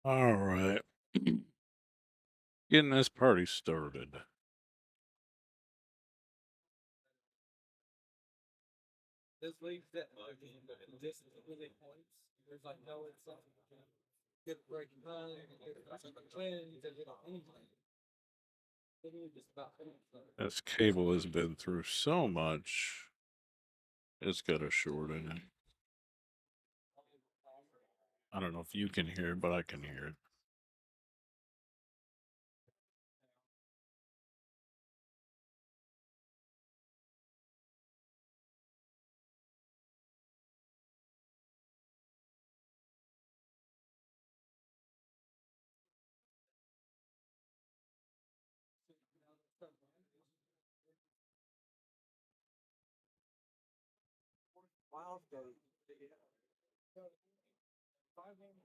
All right. Getting this party started. This league's that this really points. There's like no it's good breaking time, wins, anything. Just about This cable has been through so much. It's got a short in it. I don't know if you can hear it, but I can hear it.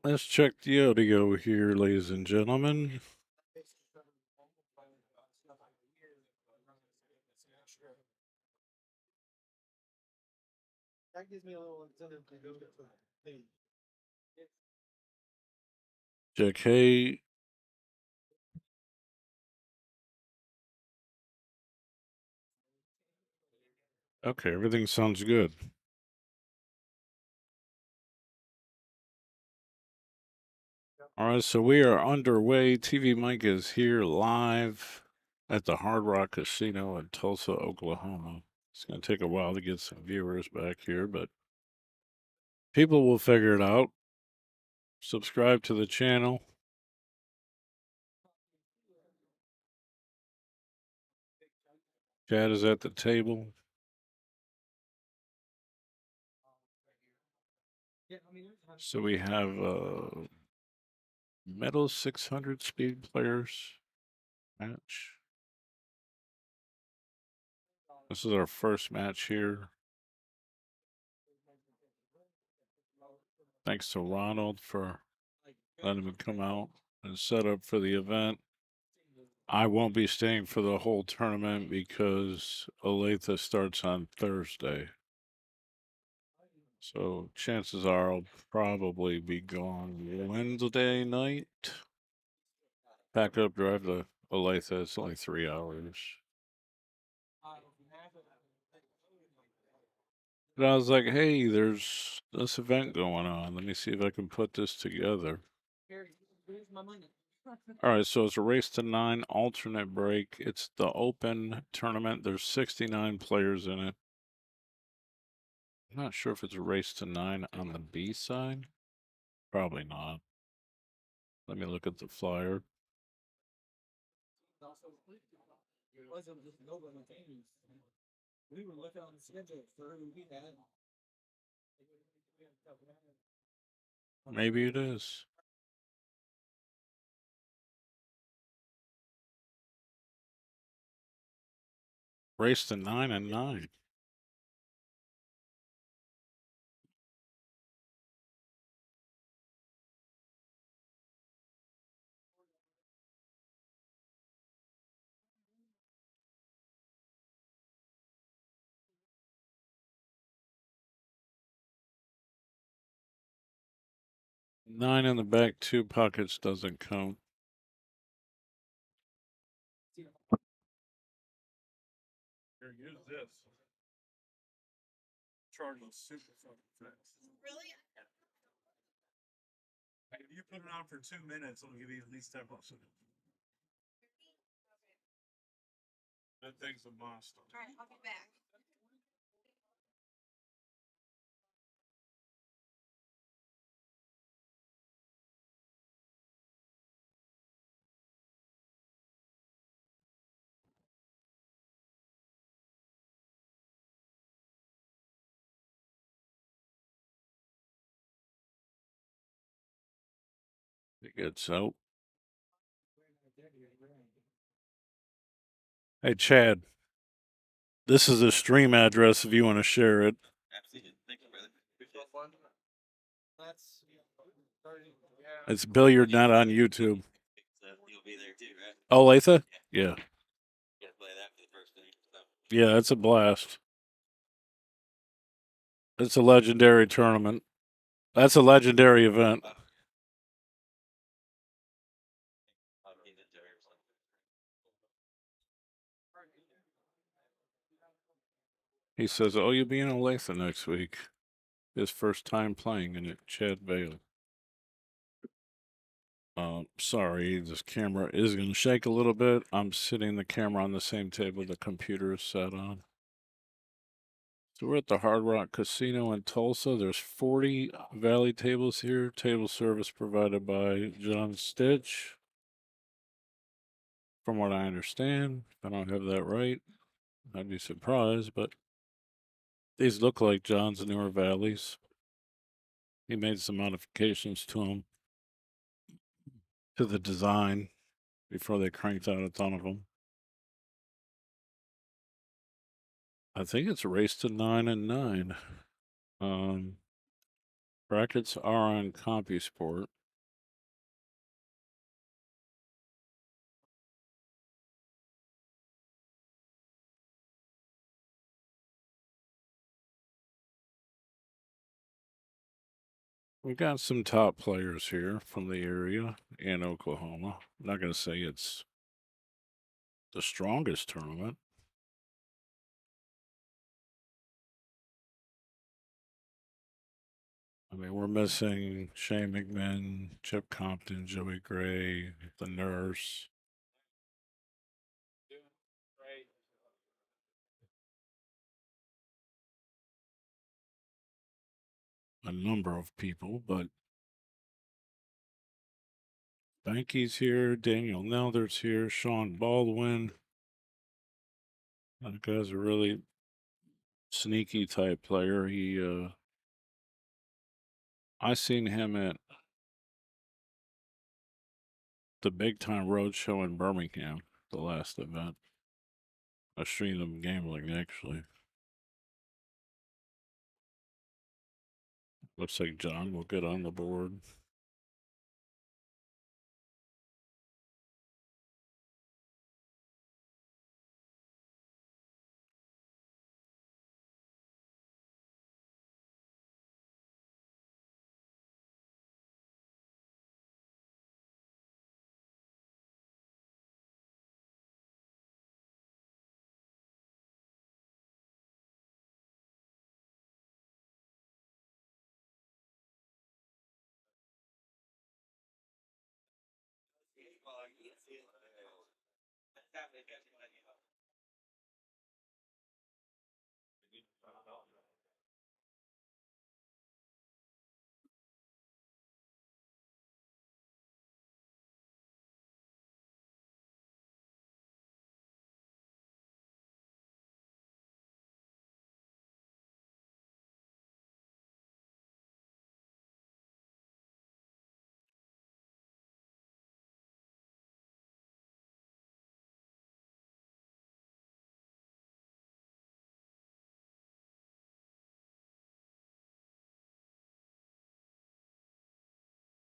Let's check the audio here, ladies and gentlemen. that gives me a little incentive to go to the league. Check, hey. Okay, everything sounds good. All right, so we are underway. TV Mike is here live at the Hard Rock Casino in Tulsa, Oklahoma. It's going to take a while to get some viewers back here, but people will figure it out. Subscribe to the channel. Chad is at the table. So we have Metal 600 speed players match. This is our first match here. Thanks to Ronald for letting me come out and set up for the event. I won't be staying for the whole tournament because Olathe starts on Thursday. So chances are I'll probably be gone Wednesday night. Pack up, drive to Olathe. It's only 3 hours. But I was like, hey, there's this event going on. Let me see if I can put this together. Here's my money. All right, so it's a race to 9 alternate break. It's the open tournament. There's 69 players in it. I'm not sure if it's a race to 9 on the B side. Probably not. Let me look at the flyer. It wasn't just nobody games. We were looking on the schedule for who we had. Maybe it is. Race to 9 and 9. Nine in the back, 2 pockets doesn't count. Here, use this. Charging super fucking fast. Really? If you put it on for 2 minutes, it'll give you at least 10%. That thing's a monster. All right, I'll be back. It gets out. Hey, Chad. This is a stream address if you want to share it. Absolutely. Thank you, brother. That's It's Billiardnet on YouTube. so you'll be there too, right? Oh, Latha? Yeah. Gotta play that for the first thing. So. Yeah, it's a blast. It's a legendary tournament. That's a legendary event. He says, "Oh, you'll be in Olathe next week." His first time playing in it, Chad Vail. Sorry, this camera is going to shake a little bit. I'm sitting the camera on the same table the computer is set on. So we're at the Hard Rock Casino in Tulsa. There's 40 Valley tables here. Table service provided by John Stitch. From what I understand, if I don't have that right, I'd be surprised, but these look like John's newer Valleys. He made some modifications to them, to the design, before they cranked out a ton of them. I think it's a race to 9 and 9. Brackets are on CompuSport. We got some top players here from the area in Oklahoma. I'm not going to say it's the strongest tournament. I mean, we're missing Shane McMahon, Chip Compton, Joey Gray, the nurse. A number of people, but Banky's here, Daniel Nelder's here, Sean Baldwin. That guy's a really sneaky type player. I seen him at the Big Time Road Show in Birmingham, the last event. I streamed him gambling, actually. Looks like John will get on the board.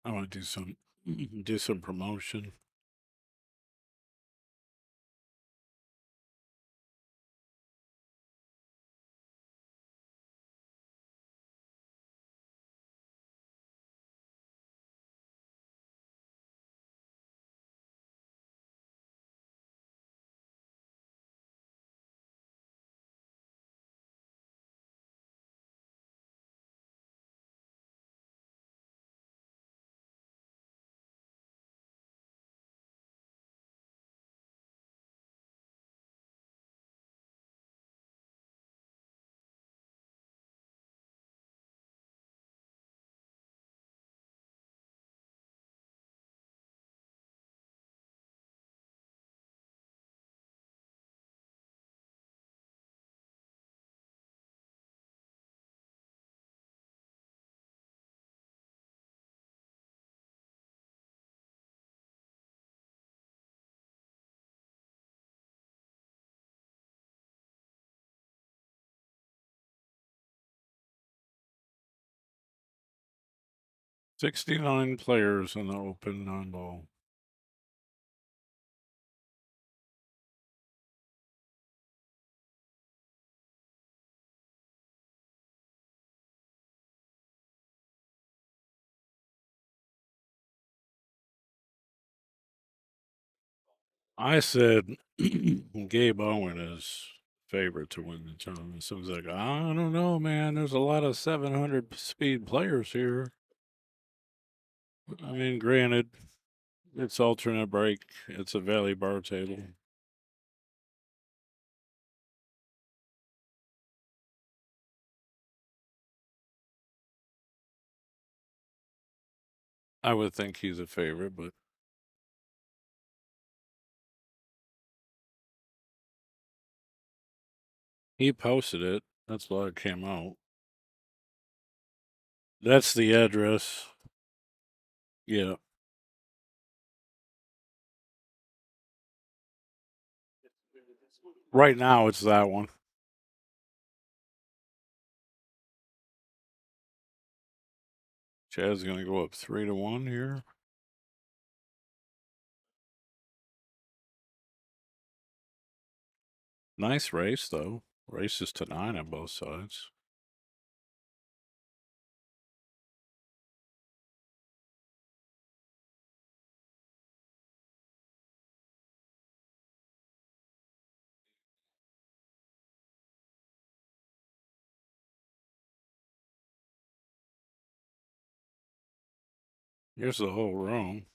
I want to do some promotion. 69 players in the open non-ball. I said Gabe Owen is favorite to win the tournament. Someone's like, I don't know, man. There's a lot of 700 speed players here. I mean, granted, it's alternate break. It's a valley bar table. I would think he's a favorite, but he posted it. That's why it came out. That's the address. Yeah. Right now, it's that one. Chad's going to go up 3-1 here. Nice race, though. Races to 9 on both sides. Here's the whole room.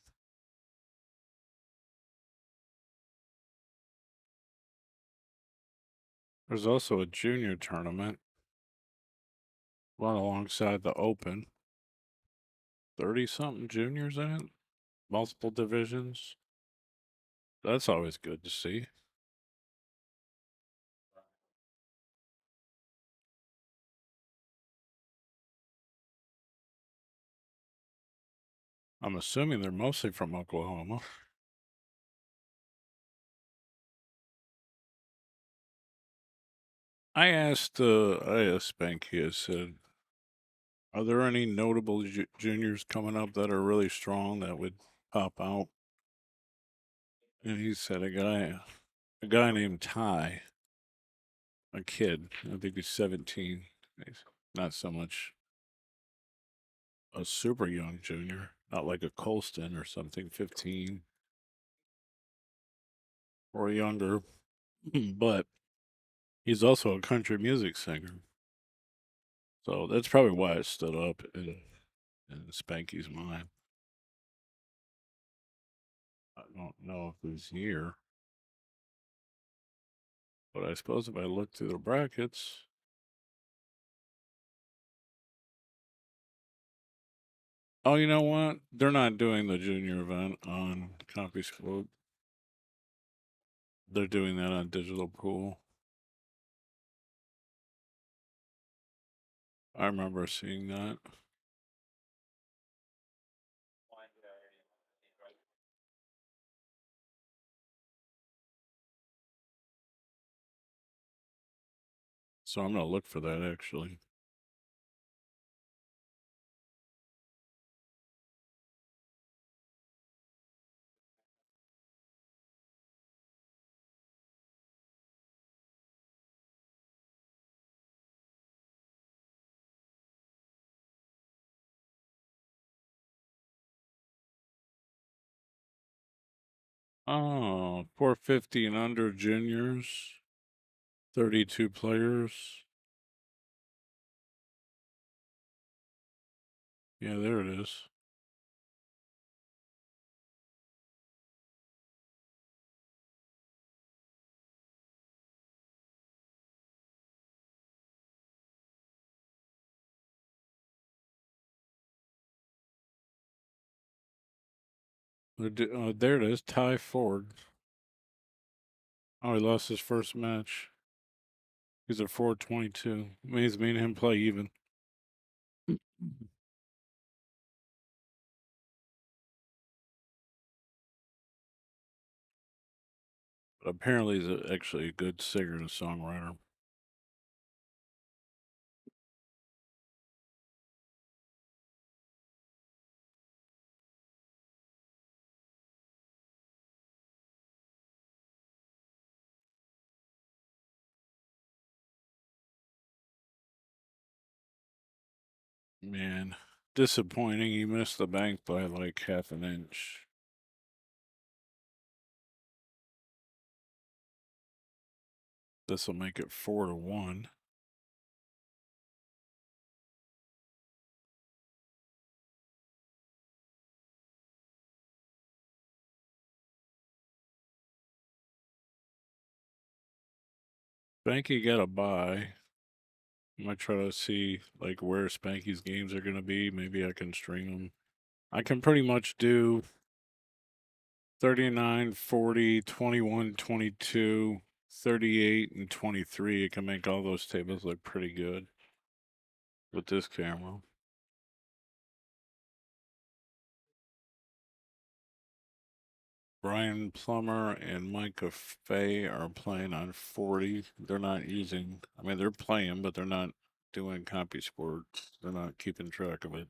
There's also a junior tournament, one alongside the Open. 30-something juniors in it, multiple divisions. That's always good to see. I'm assuming they're mostly from Oklahoma. I asked Spanky, I said, are there any notable juniors coming up that are really strong that would pop out? And he said a guy named Ty, a kid. I think he's 17. He's not so much a super young junior, not like a Colston or something, 15 or younger, but he's also a country music singer. So that's probably why it stood up in Spanky's mind. I don't know if he's here, but I suppose if I look through the brackets, oh, you know what? They're not doing the junior event on CompuScope. They're doing that on Digital Pool. I remember seeing that. So I'm going to look for that actually. Oh, 450 and under juniors, 32 players. Yeah, there it is. There it is, Ty Ford. Oh, he lost his first match. He's at 422. Means me and him play even. But apparently, he's actually a good singer and songwriter. Man, disappointing. He missed the bank by like half an inch. This will make it 4-1. Spanky got a bye. I might try to see like where Spanky's games are gonna be. Maybe I can string them. I can pretty much do 39, 40, 21, 22, 38, and 23. It can make all those tables look pretty good with this camera. Brian Plummer and Micah Fay are playing on 40. They're not using, I mean, they're playing, but they're not doing copy sports. They're not keeping track of it.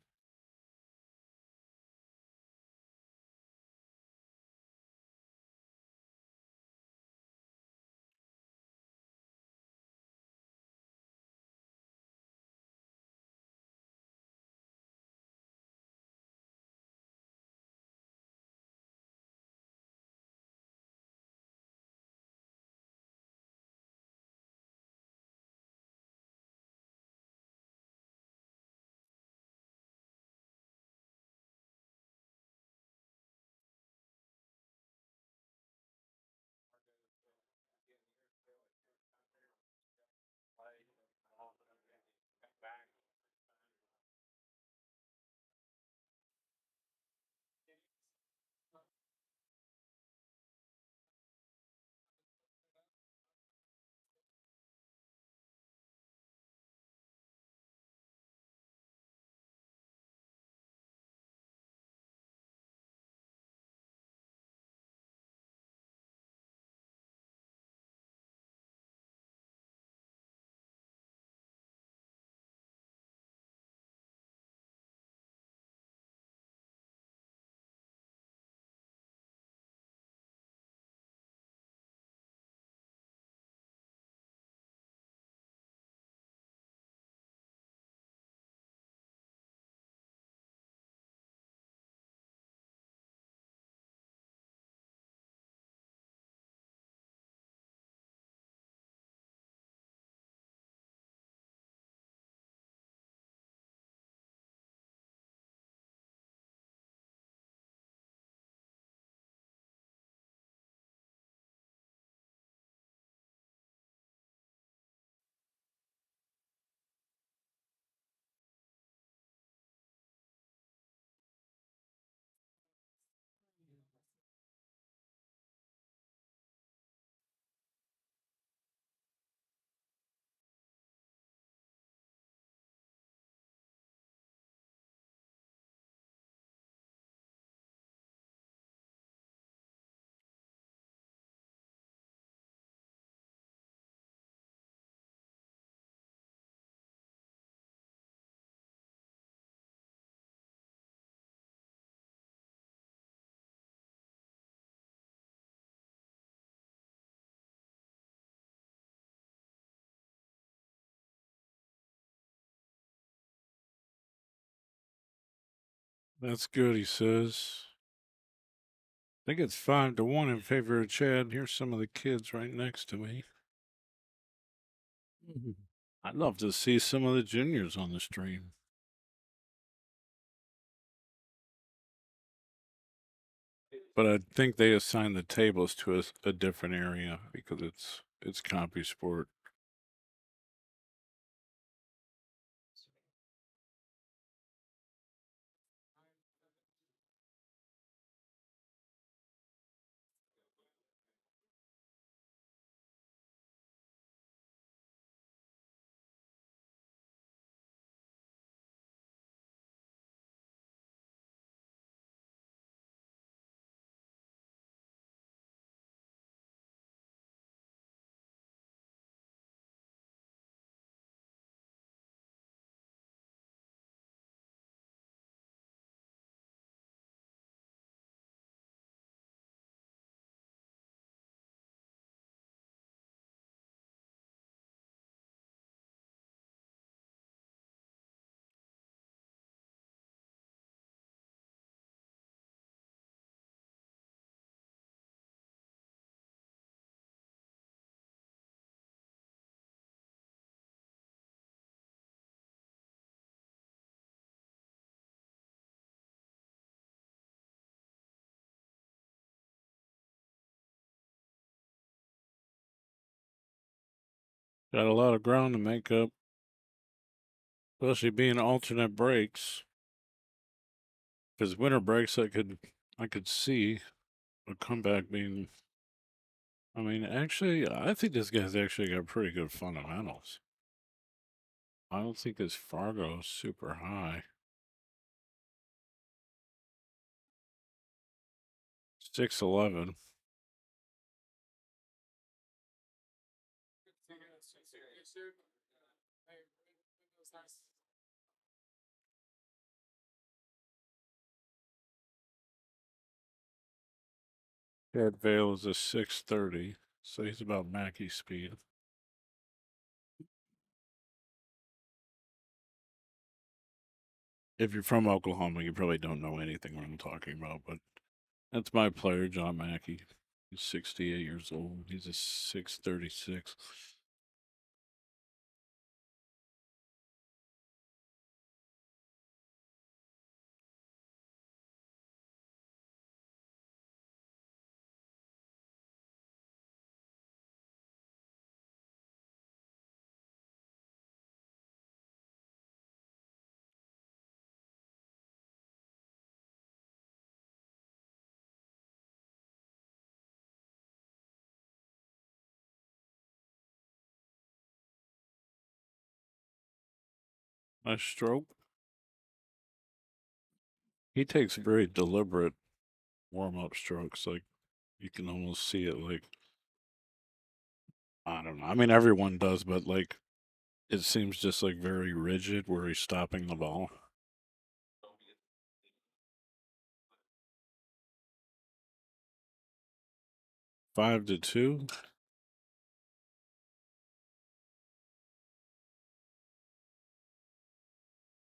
That's good, he says. I think it's 5-1 in favor of Chad. Here's some of the kids right next to me. I'd love to see some of the juniors on the stream. But I think they assigned the tables to a different area because it's copy sport. Got a lot of ground to make up, especially being alternate breaks. Because winter breaks, I could see a comeback being. I mean, actually, I think this guy's actually got pretty good fundamentals. I don't think his Fargo is super high. 6'11". Vail is a 6'30", so he's about Mackey speed. If you're from Oklahoma, you probably don't know anything what I'm talking about, but that's my player, John Mackey. He's 68 years old. He's a 6'36". Nice stroke. He takes very deliberate warm up strokes. Like, you can almost see it. Like, I don't know. I mean, everyone does, but like, it seems just like very rigid where he's stopping the ball. Five to two.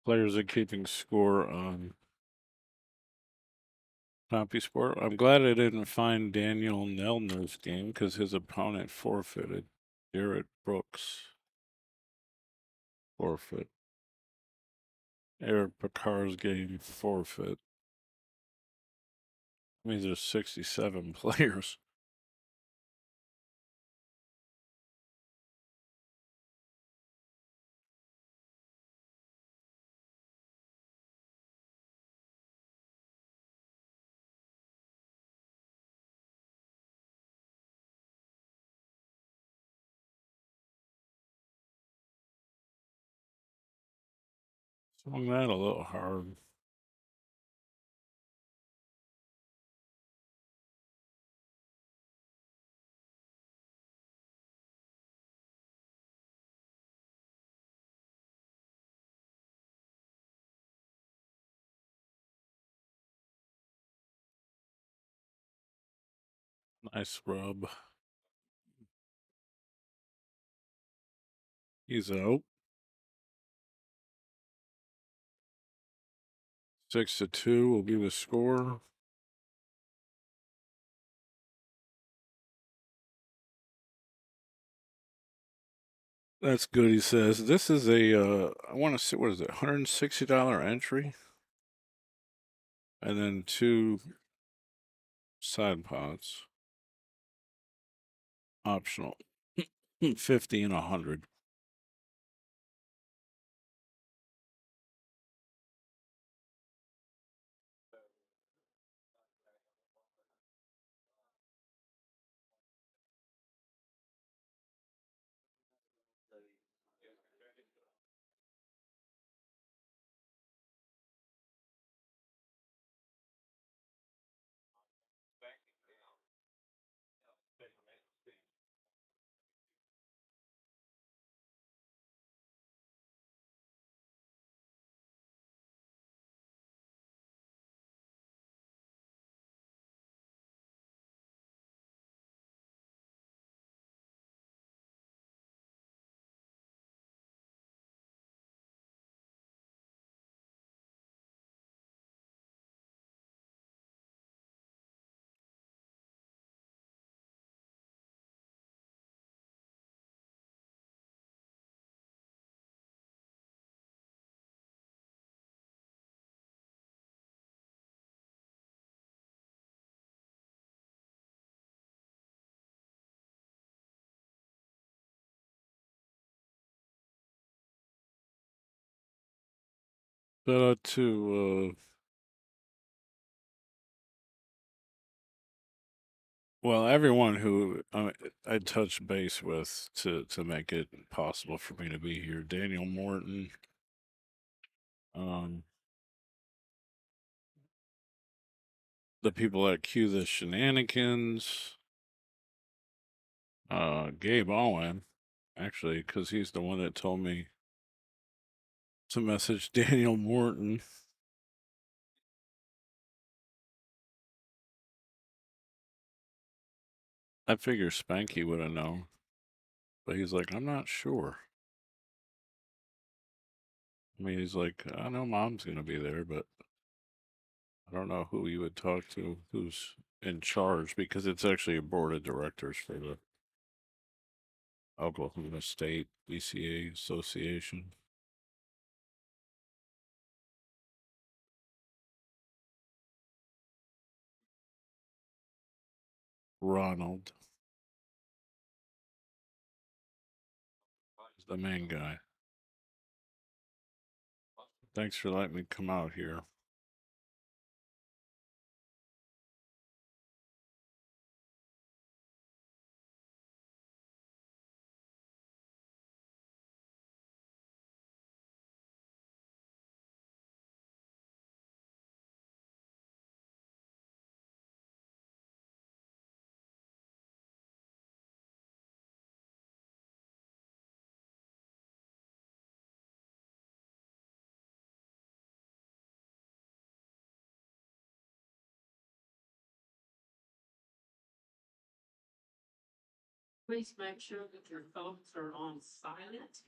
Players are keeping score on Copy Sport. I'm glad I didn't find Daniel Nelner's game because his opponent forfeited. Garrett Brooks forfeit. Eric Picard's game forfeit. I mean, there's 67 players. Swung that a little hard. Nice rub. He's out. 6 to 2 will be the score. That's good, he says. This is I want to see, what is it, $160 entry? And then 2 side pots. Optional. 50 and 100. Shout out to well, everyone who I touched base with to make it possible for me to be here. Daniel Morton, um, the people at Q the Shenanigans, Gabe Owen, actually, because he's the one that told me to message Daniel Morton. I figure Spanky would have known, but he's like, I'm not sure. I mean, he's like, I know mom's gonna be there, but I don't know who you would talk to, who's in charge, because it's actually a board of directors for the Oklahoma State BCA Association. Ronald is the main guy. Thanks for letting me come out here. Please make sure that your phones are on silent.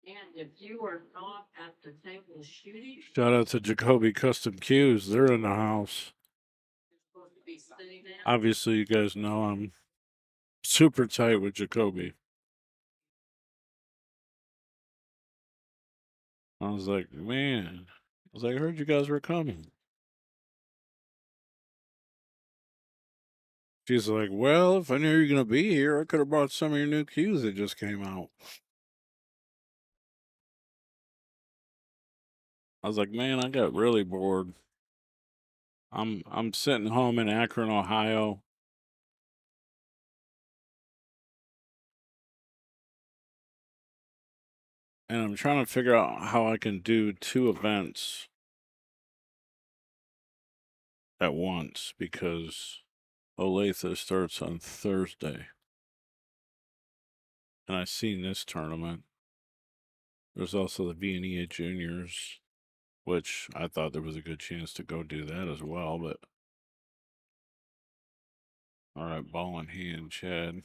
And if you are not at the table shooting, Shout out to Jacoby Custom Cues. They're in the house. you're supposed to be sitting down. Obviously, you guys know I'm super tight with Jacoby. I was like, man, I heard you guys were coming. She's like, well, if I knew you were going to be here, I could have brought some of your new cues that just came out. I was like, man, I got really bored. I'm sitting home in Akron, Ohio. And I'm trying to figure out how I can do 2 events at once because Olathe starts on Thursday. And I've seen this tournament. There's also the V&EA Juniors, which I thought there was a good chance to go do that as well, but all right, ball in hand, Chad.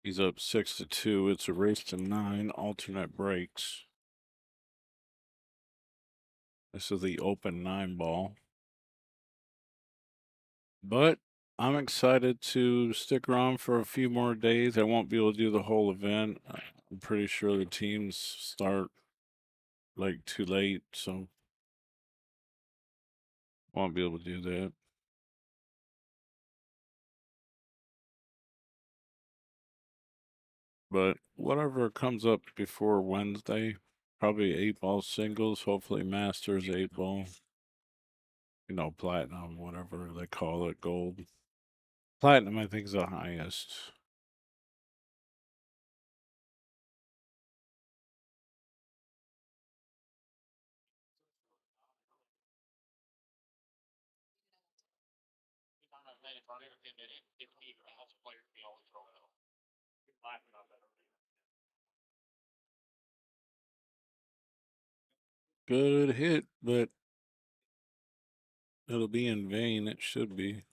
He's up 6-2. It's a race to 9, alternate breaks. This is the open 9 ball. But I'm excited to stick around for a few more days. I won't be able to do the whole event. I'm pretty sure the teams start like too late, so won't be able to do that. But whatever comes up before Wednesday, probably 8-ball singles, hopefully Masters 8-ball. You know, platinum, whatever they call it, gold. Platinum, I think, is the highest. Good hit, but it'll be in vain. It should be.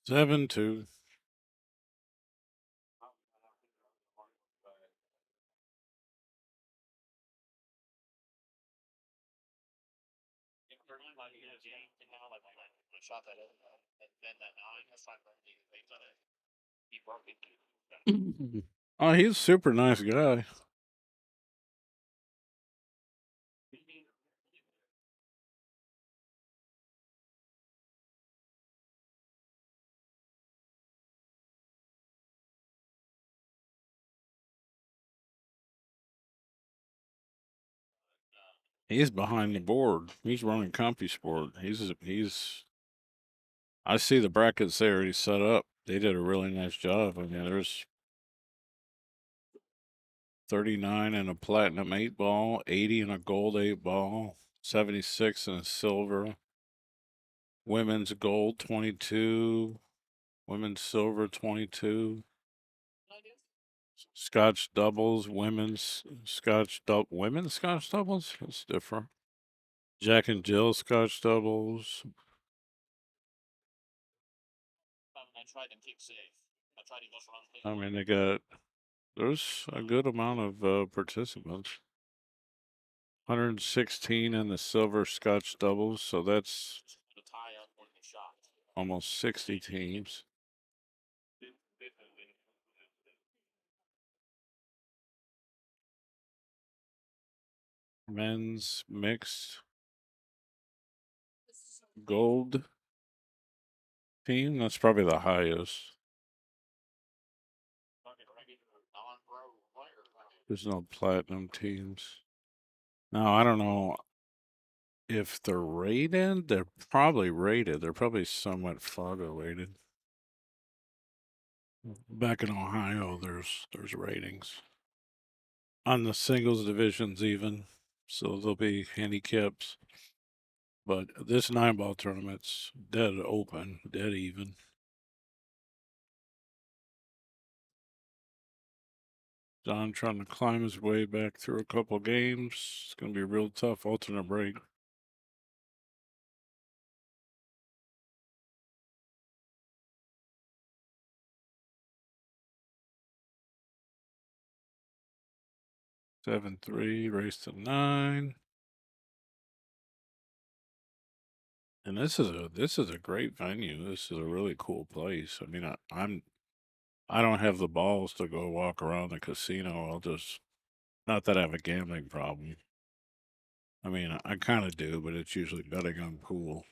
7-2. Oh, he's a super nice guy. He's behind the board. He's running CompuSport. He's. I see the brackets there already set up. They did a really nice job. I mean, there's 39 in a platinum 8-ball, 80 in a gold 8-ball, 76 in a silver, women's gold 22, women's silver 22, Scotch doubles, women's Scotch doubles. That's different. Jack and Jill Scotch doubles. I mean, there's a good amount of participants. 116 in the silver Scotch doubles, so that's almost 60 teams. Men's mixed gold team, that's probably the highest. There's no platinum teams. Now, I don't know if they're rated. They're probably rated. They're probably somewhat Fargo rated. Back in Ohio, there's ratings on the singles divisions even, so there'll be handicaps. But this 9-ball tournament's dead open, dead even. John trying to climb his way back through a couple games. It's gonna be a real tough alternate break. Seven three, race to 9. And this is a great venue. This is a really cool place. I mean, I don't have the balls to go walk around the casino. I'll just, not that I have a gambling problem. I mean, I kind of do, but it's usually betting on pool.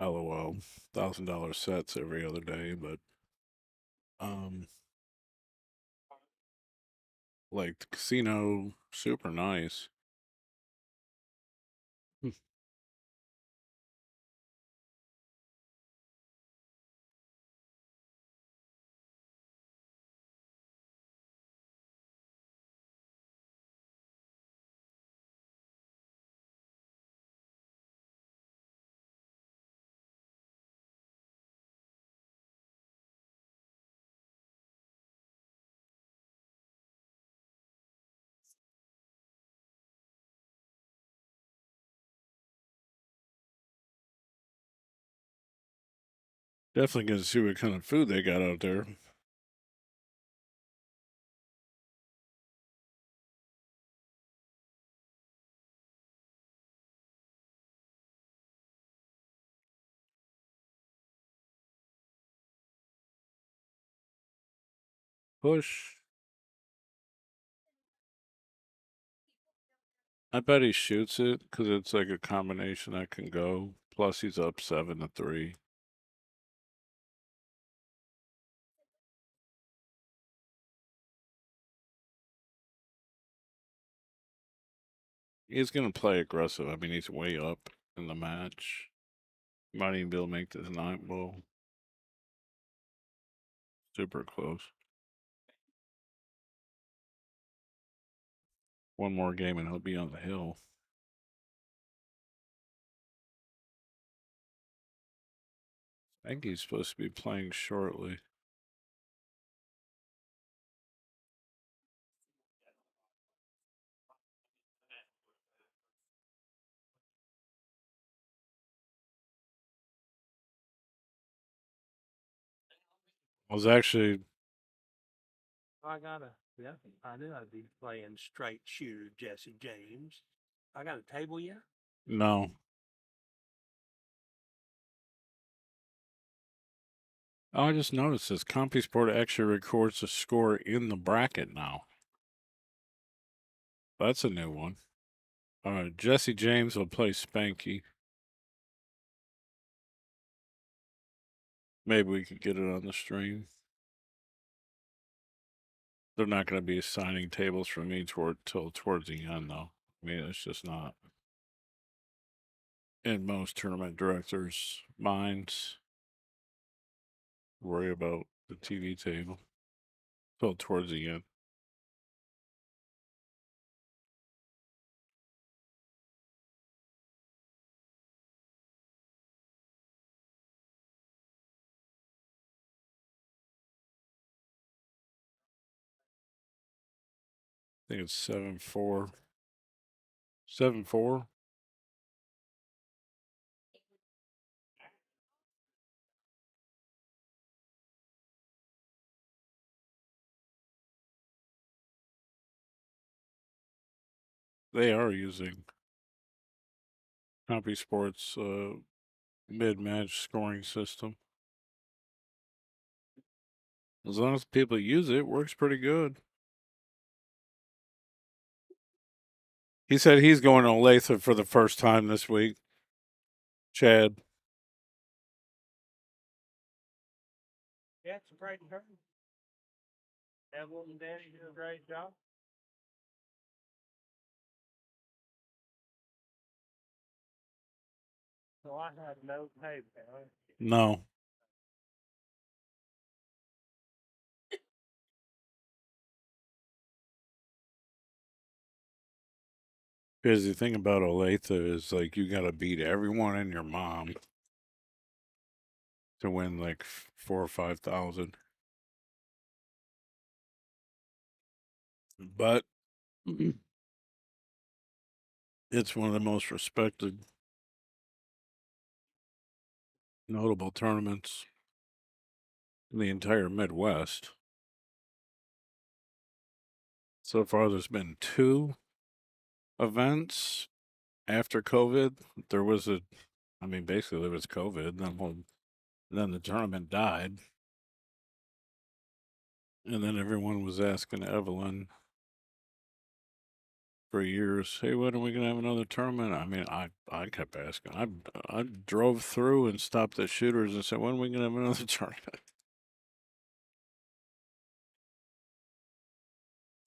LOL, $1,000 sets every other day, but um, like the casino, super nice. Definitely gonna see what kind of food they got out there. Push. I bet he shoots it because it's like a combination that can go. Plus, he's up 7-3. He's gonna play aggressive. I mean, he's way up in the match. Might even be able to make this 9-ball. Super close. One more game and he'll be on the hill. I think he's supposed to be playing shortly. was actually I knew I'd be playing straight shooter Jesse James. I got a table yet? no. Oh, I just noticed this. CompuSport actually records the score in the bracket now. That's a new one. Jesse James will play Spanky. Maybe we could get it on the stream. They're not going to be assigning tables for me till towards the end, though. I mean, it's just not in most tournament directors' minds. Worry about the TV table till towards the end. I think it's 7-4. 7-4. They are using CompuSport's mid-match scoring system. As long as people use it, it works pretty good. He said he's going to Olathe for the first time this week. Chad. Yeah, it's a great turn. Evelyn and Danny do a great job. So I had no tape. No. Because the thing about Olathe is like you got to beat everyone and your mom to win like 4,000 or 5,000. But it's one of the most respected, notable tournaments in the entire Midwest. So far, there's been 2 events after COVID. There was basically there was COVID, then the tournament died. And then everyone was asking Evelyn for years, hey, when are we gonna have another tournament? I mean, I kept asking. I drove through and stopped at Shooters and said, when are we gonna have another tournament?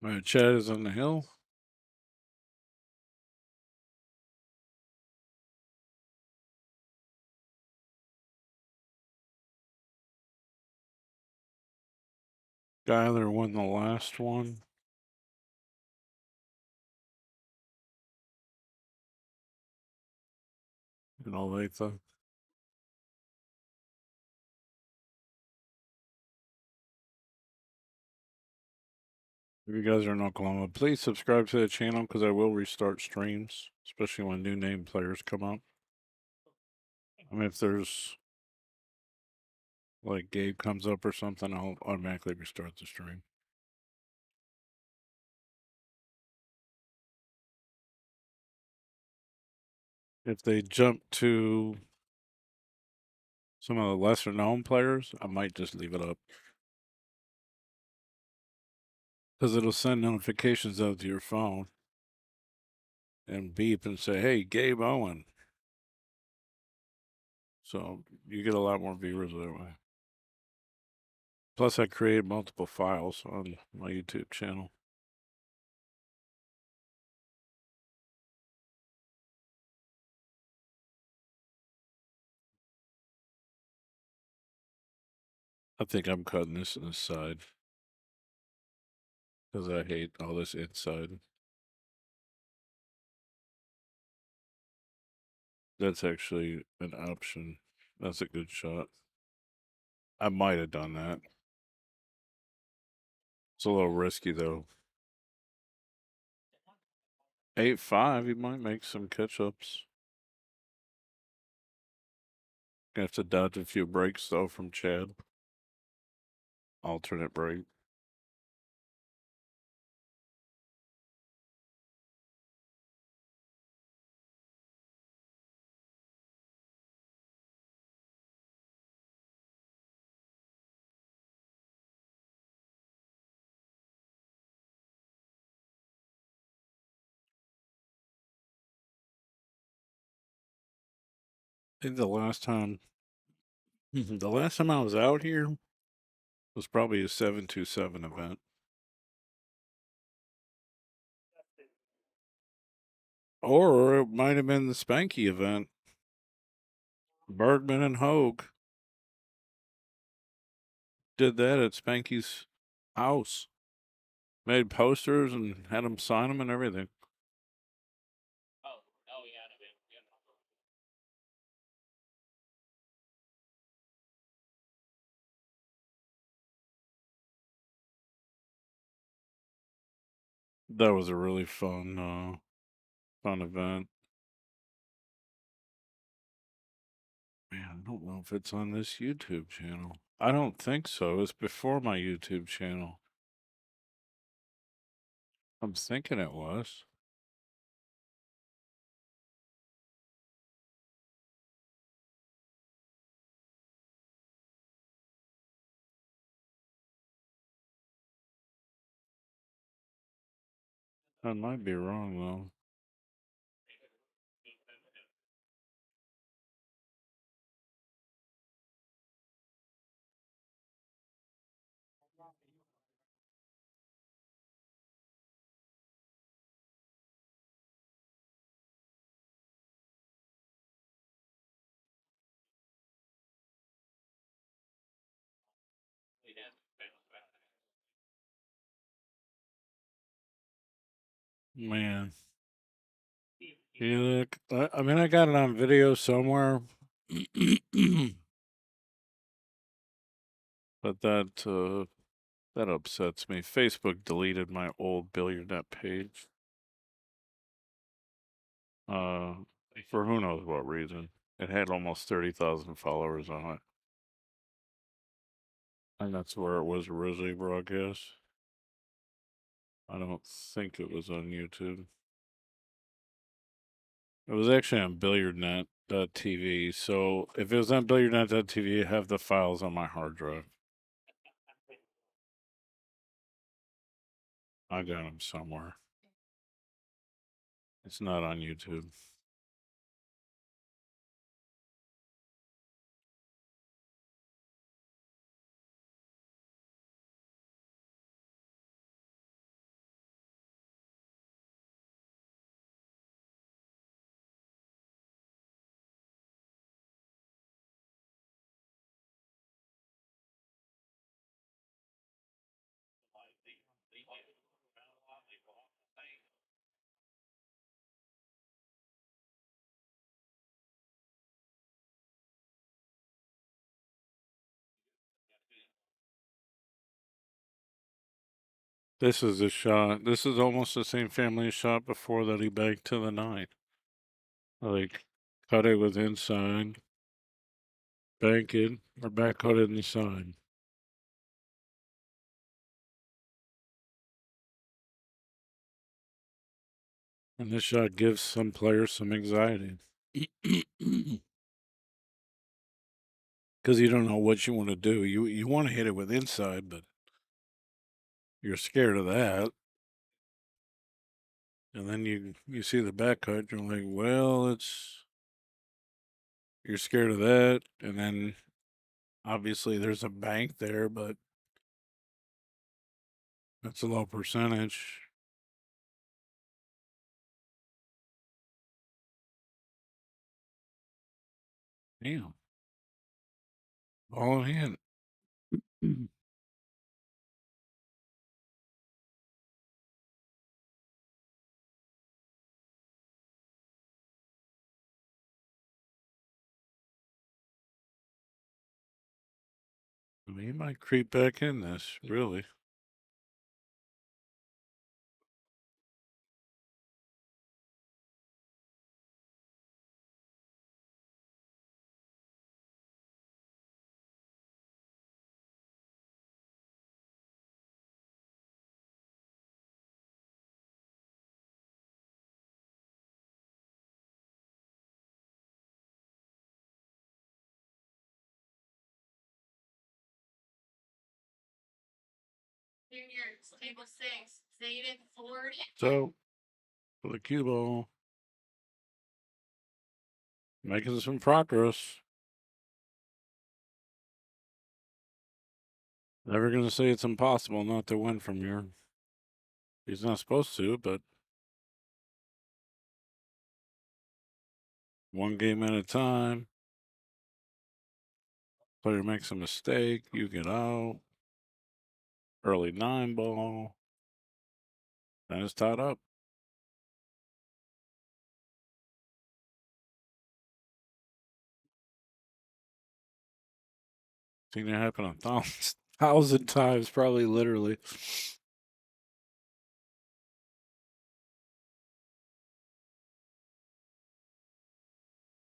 All right, Chad is on the hill. Skyler won the last one. In Olathe. If you guys are in Oklahoma, please subscribe to the channel because I will restart streams, especially when new name players come up. I mean, if there's like Gabe comes up or something, I'll automatically restart the stream. If they jump to some of the lesser known players, I might just leave it up. Because it'll send notifications out to your phone and beep and say, hey, Gabe Owen. So you get a lot more viewers that way. Plus, I created multiple files on my YouTube channel. I think I'm cutting this in the side. Because I hate all this inside. That's actually an option. That's a good shot. I might have done that. It's a little risky though. 8-5, he might make some catch ups. Gonna have to dodge a few breaks though from Chad. alternate break. I think the last time I was out here was probably a 727 event. Or it might have been the Spanky event. Bergman and Hogue did that at Spanky's house. Made posters and had him sign them and everything. That was a really fun event. Man, I don't know if it's on this YouTube channel. I don't think so. It's before my YouTube channel. I'm thinking it was. I might be wrong though. Man. Yeah, look, I mean, I got it on video somewhere. But that upsets me. Facebook deleted my old Billiardnet page. For who knows what reason. It had almost 30,000 followers on it. And that's where it was originally broadcast. I don't think it was on YouTube. It was actually on Billiardnet.tv. So if it was on Billiardnet.tv, I have the files on my hard drive. I got them somewhere. It's not on YouTube. This is a shot. This is almost the same family shot before that he banked to the 9. Like, cut it with inside, bank it, or back cut it inside. And this shot gives some players some anxiety. Because you don't know what you want to do. You want to hit it with inside, but you're scared of that. And then you see the back cut, you're like, well, you're scared of that. And then obviously there's a bank there, but that's a low percentage. Damn. All in hand. I mean, he might creep back in this, really. Juniors, table 6, Zayden Ford. So, for the cue ball. Making some progress. Never going to say it's impossible not to win from here. He's not supposed to, but one game at a time. Player makes a mistake, you get out. Early 9 ball. And it's tied up. Seen it happen 1,000 times, probably literally.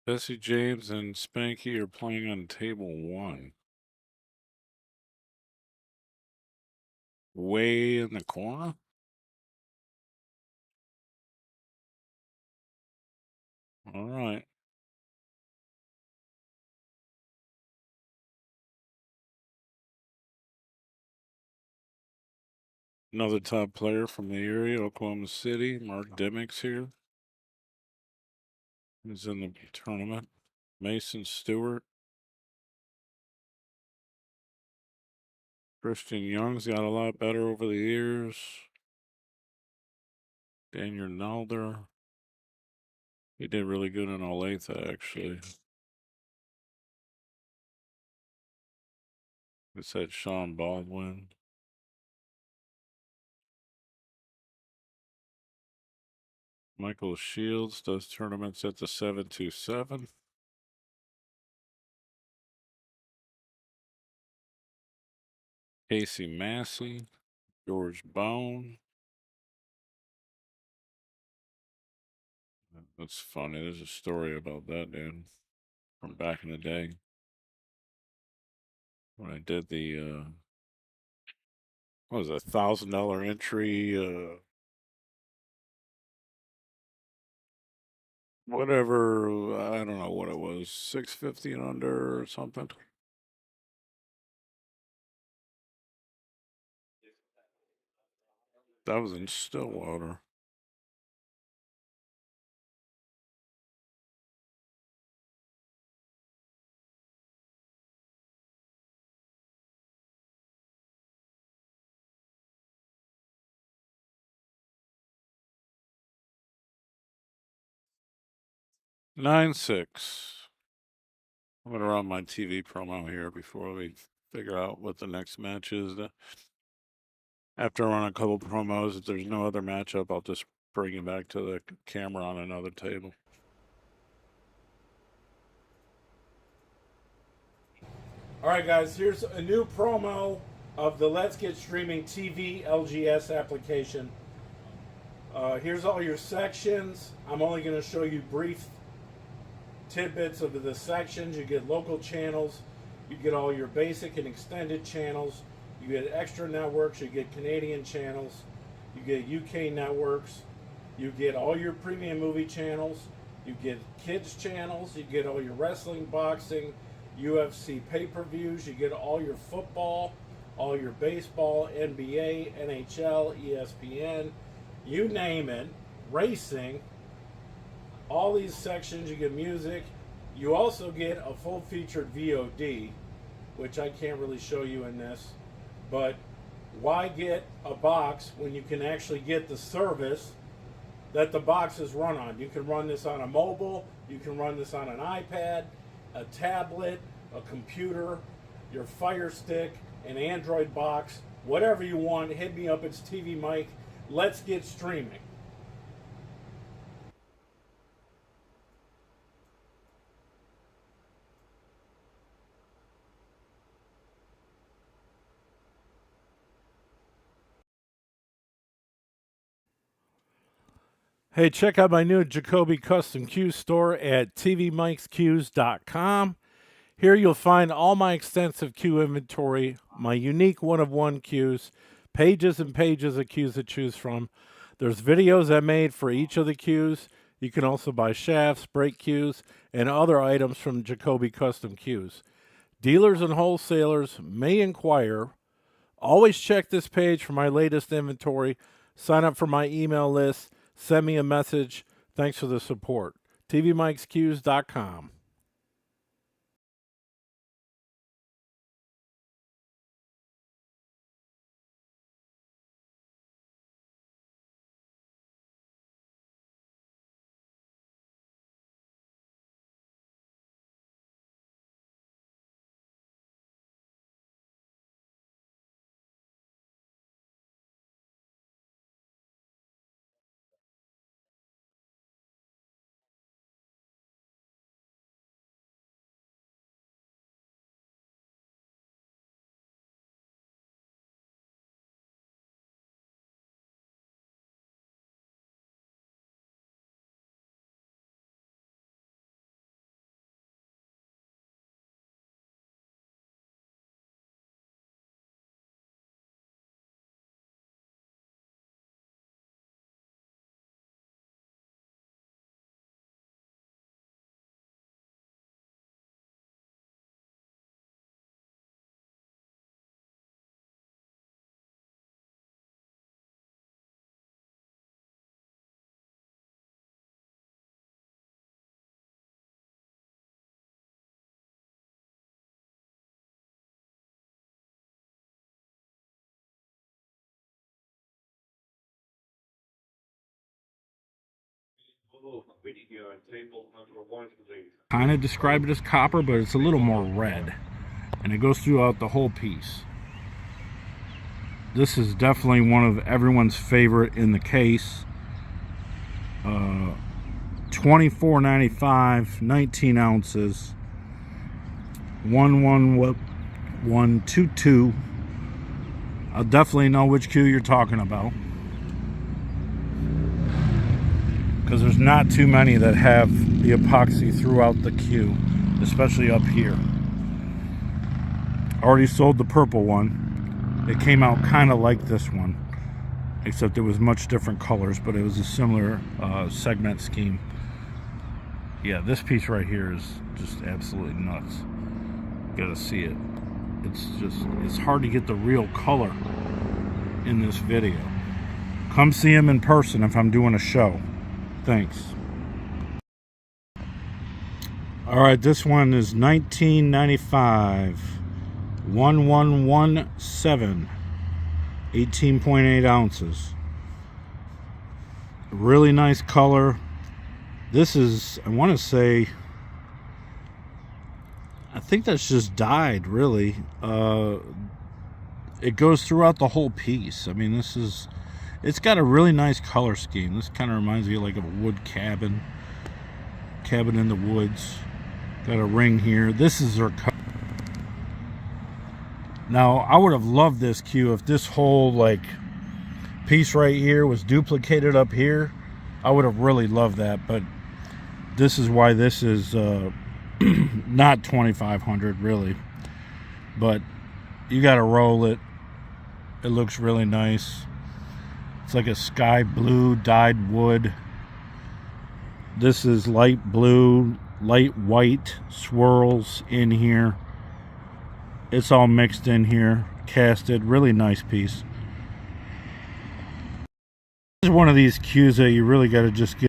Jesse James and Spanky are playing on table 1. Way in the corner? All right. Another top player from the area, Oklahoma City, Mark Demick's here. He's in the tournament. Mason Stewart. Christian Young's got a lot better over the years. Daniel Nalder. He did really good in Olathe, actually. It's that Sean Baldwin. Michael Shields does tournaments at the 727. Casey Massey, George Bone. That's funny. There's a story about that dude from back in the day when I did the what was it, $1,000 entry, whatever, I don't know what it was, 650 and under or something. That was in Stillwater. Nine six. I'm gonna run my TV promo here before we figure out what the next match is. After I run a couple promos, if there's no other matchup, I'll just bring it back to the camera on another table. All right, guys, here's a new promo of the Let's Get Streaming TV LGS application. Here's all your sections. I'm only going to show you brief tidbits of the sections. You get local channels. You get all your basic and extended channels. You get extra networks. You get Canadian channels. You get UK networks. You get all your premium movie channels. You get kids channels. You get all your wrestling, boxing, UFC pay-per-views. You get all your football, all your baseball, NBA, NHL, ESPN, you name it, racing, all these sections. You get music. You also get a full-featured VOD, which I can't really show you in this, but why get a box when you can actually get the service that the box is run on? You can run this on a mobile, you can run this on an iPad, a tablet, a computer, your Fire Stick, an Android box, whatever you want. Hit me up, it's TV Mike. Let's get streaming. Hey, check out my new Jacoby Custom Cue store at tvmikescues.com. Here you'll find all my extensive cue inventory, my unique one-of-one cues, pages and pages of cues to choose from. There's videos I made for each of the cues. You can also buy shafts, brake cues, and other items from Jacoby Custom Cues. Dealers and wholesalers may inquire Always check this page for my latest inventory. Sign up for my email list. Send me a message. Thanks for the support. TVMikesQs.com. Kind of describe it as copper, but it's a little more red. And it goes throughout the whole piece. This is definitely one of everyone's favorite in the case. $24.95, 19 ounces, 11122. I'll definitely know which cue you're talking about, because there's not too many that have the epoxy throughout the cue, especially up here. Already sold the purple one. It came out kind of like this one, except it was much different colors, but it was a similar segment scheme. Yeah, this piece right here is just absolutely nuts. You gotta see it. It's hard to get the real color in this video. Come see him in person if I'm doing a show. Thanks. All right, this one is 1995, 1117, 18.8 ounces. Really nice color. This is, I want to say, I think that's just dyed, really. It goes throughout the whole piece. I mean, it's got a really nice color scheme. This kind of reminds me of like a wood cabin in the woods. Got a ring here. This is her color. Now, I would have loved this cue if this whole like piece right here was duplicated up here. I would have really loved that, but this is why this is not 2,500 really. But you got to roll it. It looks really nice. It's like a sky blue dyed wood. This is light blue, light white swirls in here. It's all mixed in here, casted. Really nice piece. This is one of these cues that you really got to just get.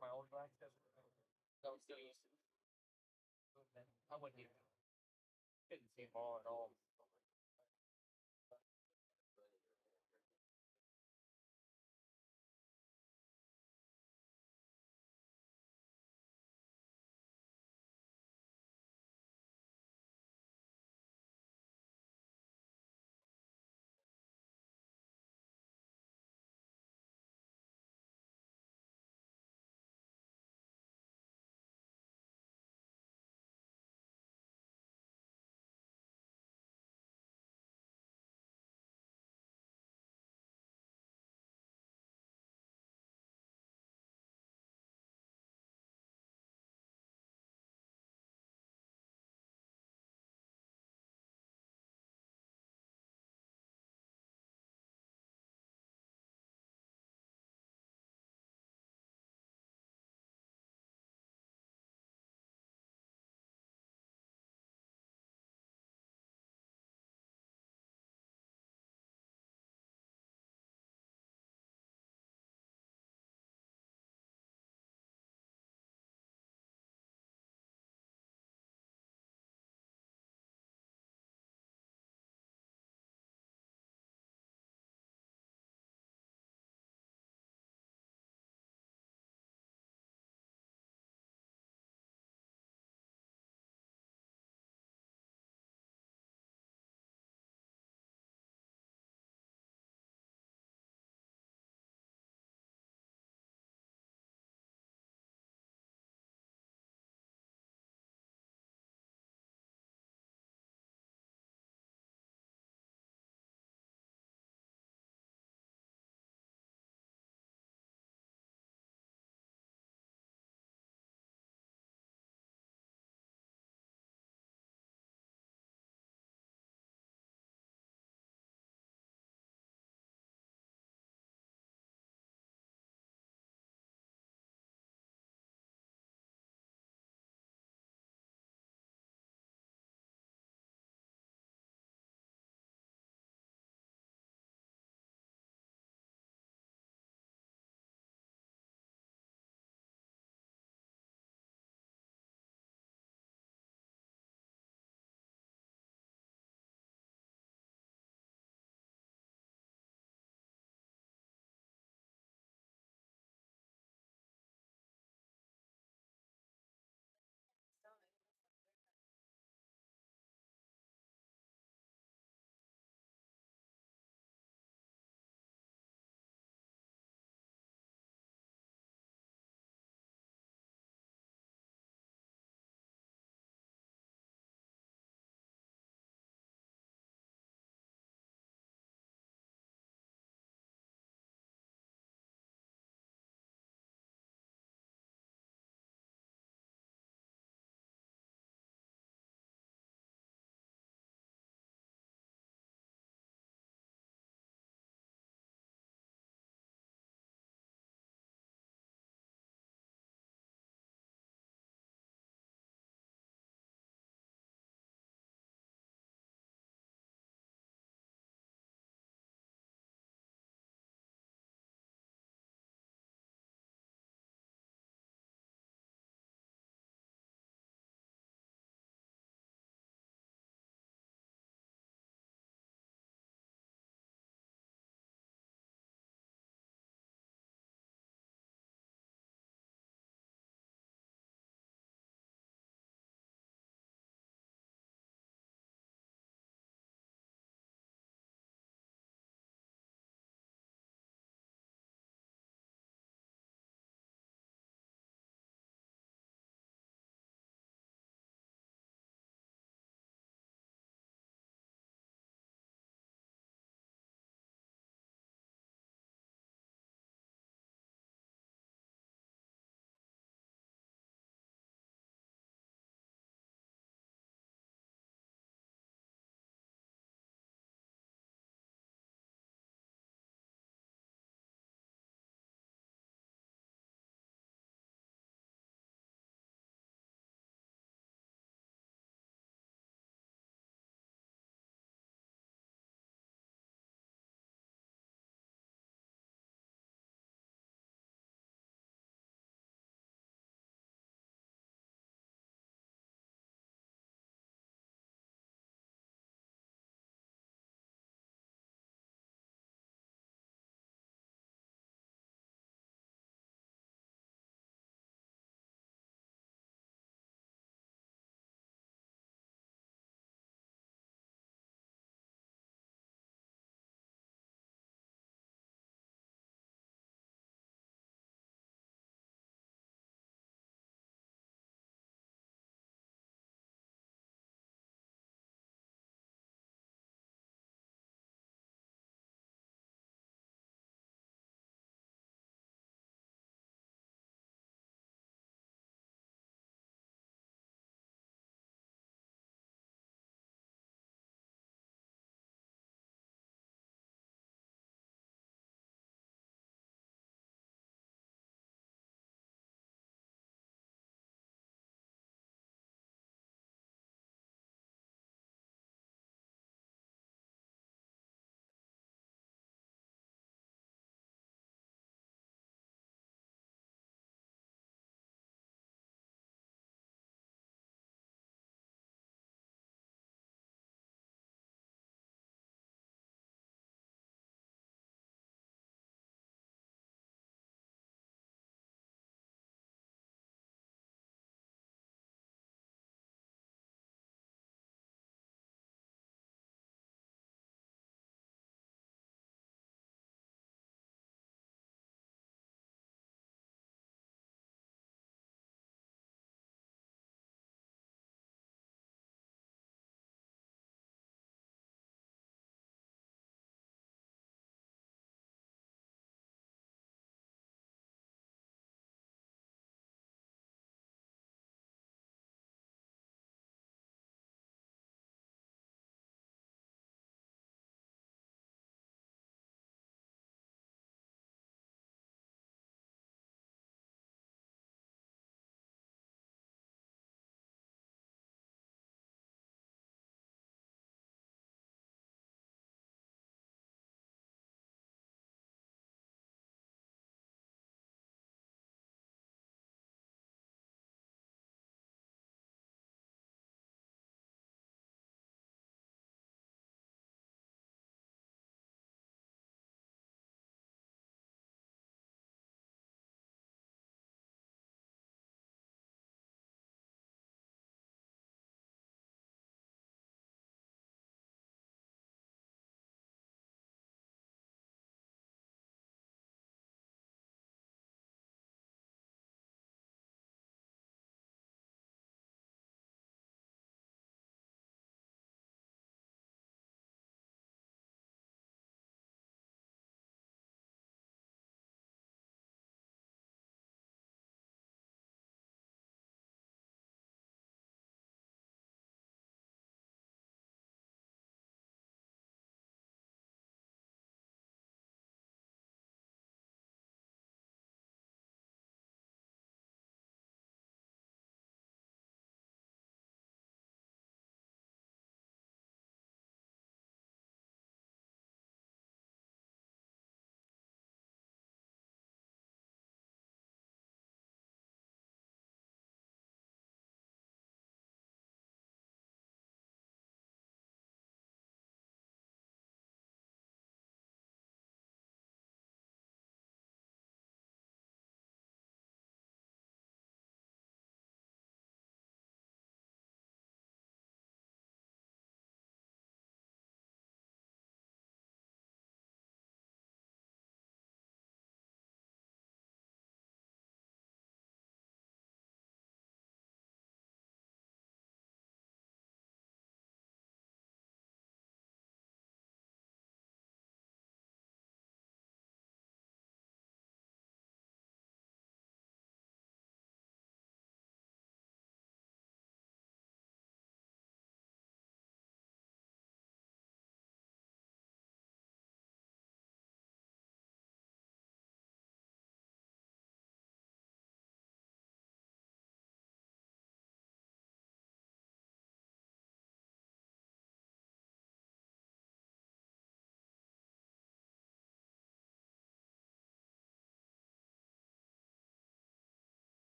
my old black stuff. I was still used to movement. I wouldn't even couldn't see ball at all.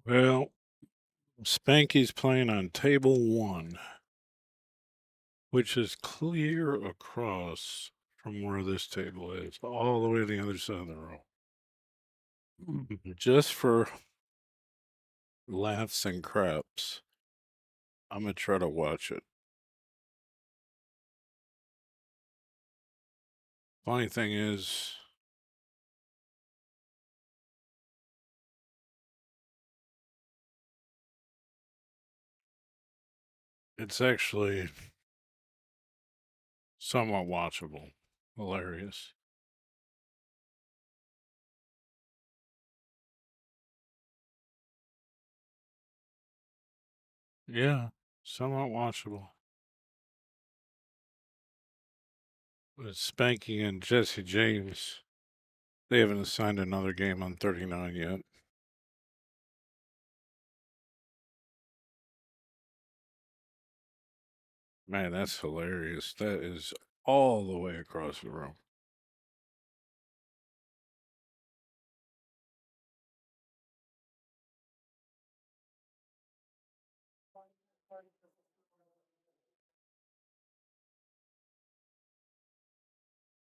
Well, Spanky's playing on table 1, which is clear across from where this table is, all the way to the other side of the room. Just for laughs and craps, I'm gonna try to watch it. Funny thing is, it's actually somewhat watchable. Hilarious. Yeah, somewhat watchable. With Spanky and Jesse James, they haven't assigned another game on 39 yet. Man, that's hilarious. That is all the way across the room.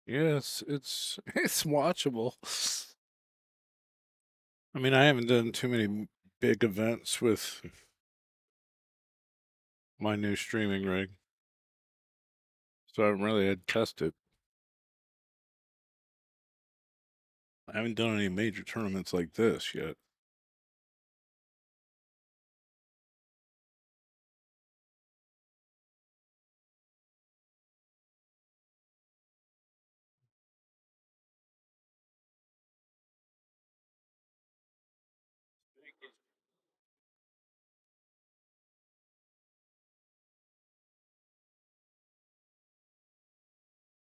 Yes, it's watchable. I mean, I haven't done too many big events with my new streaming rig, so I haven't really had to test it. I haven't done any major tournaments like this yet.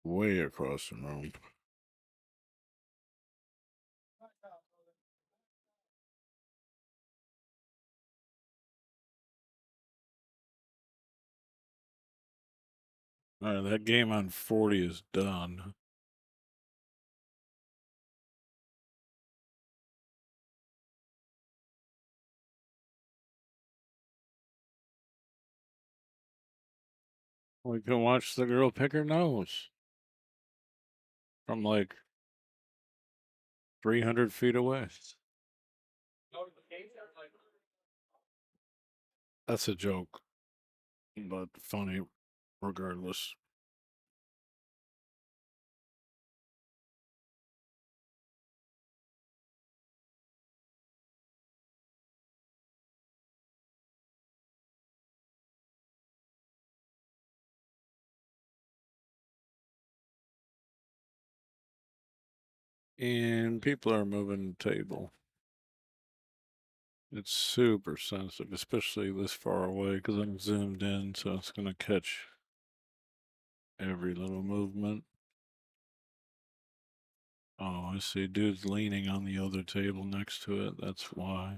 Way across the room. All right, that game on 40 is done. We can watch the girl pick her nose from like 300 feet away. That's a joke, but funny regardless. And people are moving the table. It's super sensitive, especially this far away because I'm zoomed in, so it's going to catch every little movement. Oh, I see. Dude's leaning on the other table next to it. That's why.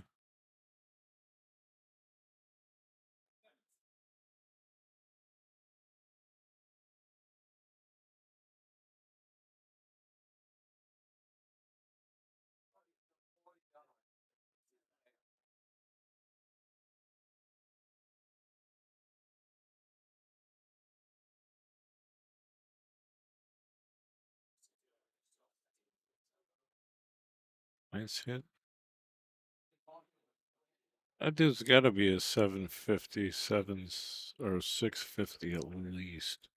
Nice hit. That dude's got to be a 750, or 650 at least.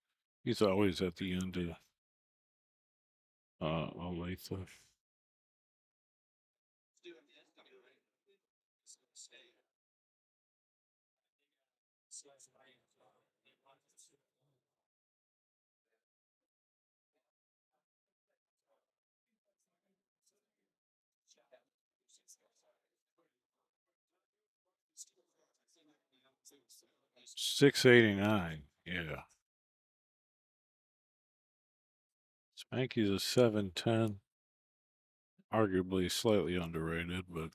He's always at the end of Olathe. $689. Yeah. Spanky's a 710. Arguably slightly underrated, but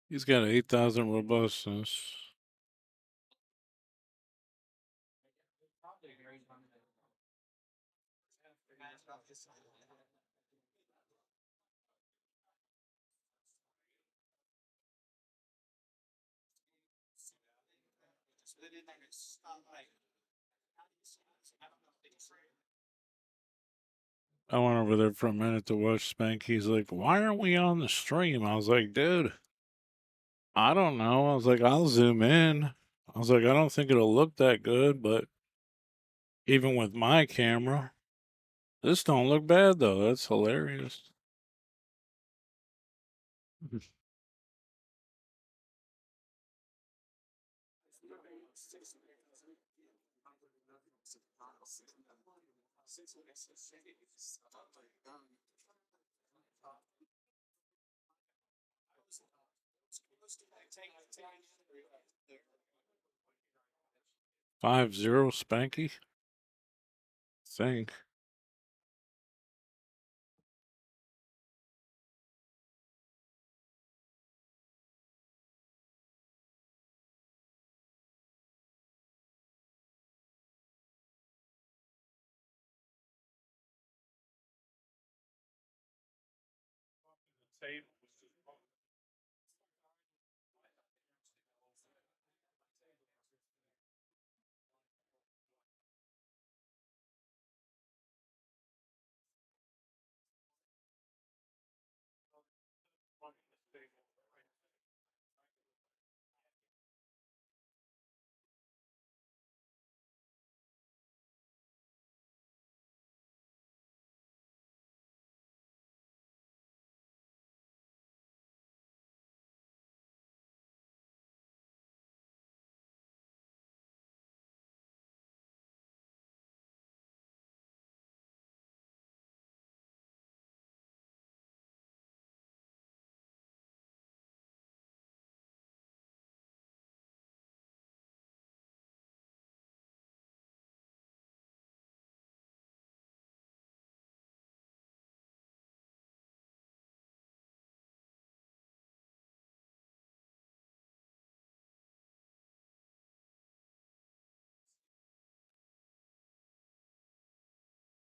he's got 8,000 robustness. I went over there for a minute to watch Spank. He's like, "Why aren't we on the stream?" I was like, "Dude, I don't know." I was like, "I'll zoom in." I was like, "I don't think it'll look that good, but even with my camera, this don't look bad though. That's hilarious." Five zero Spanky. Think.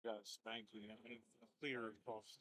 Got Spanky. I mean, clear post.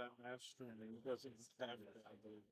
that master and he doesn't have it, I believe.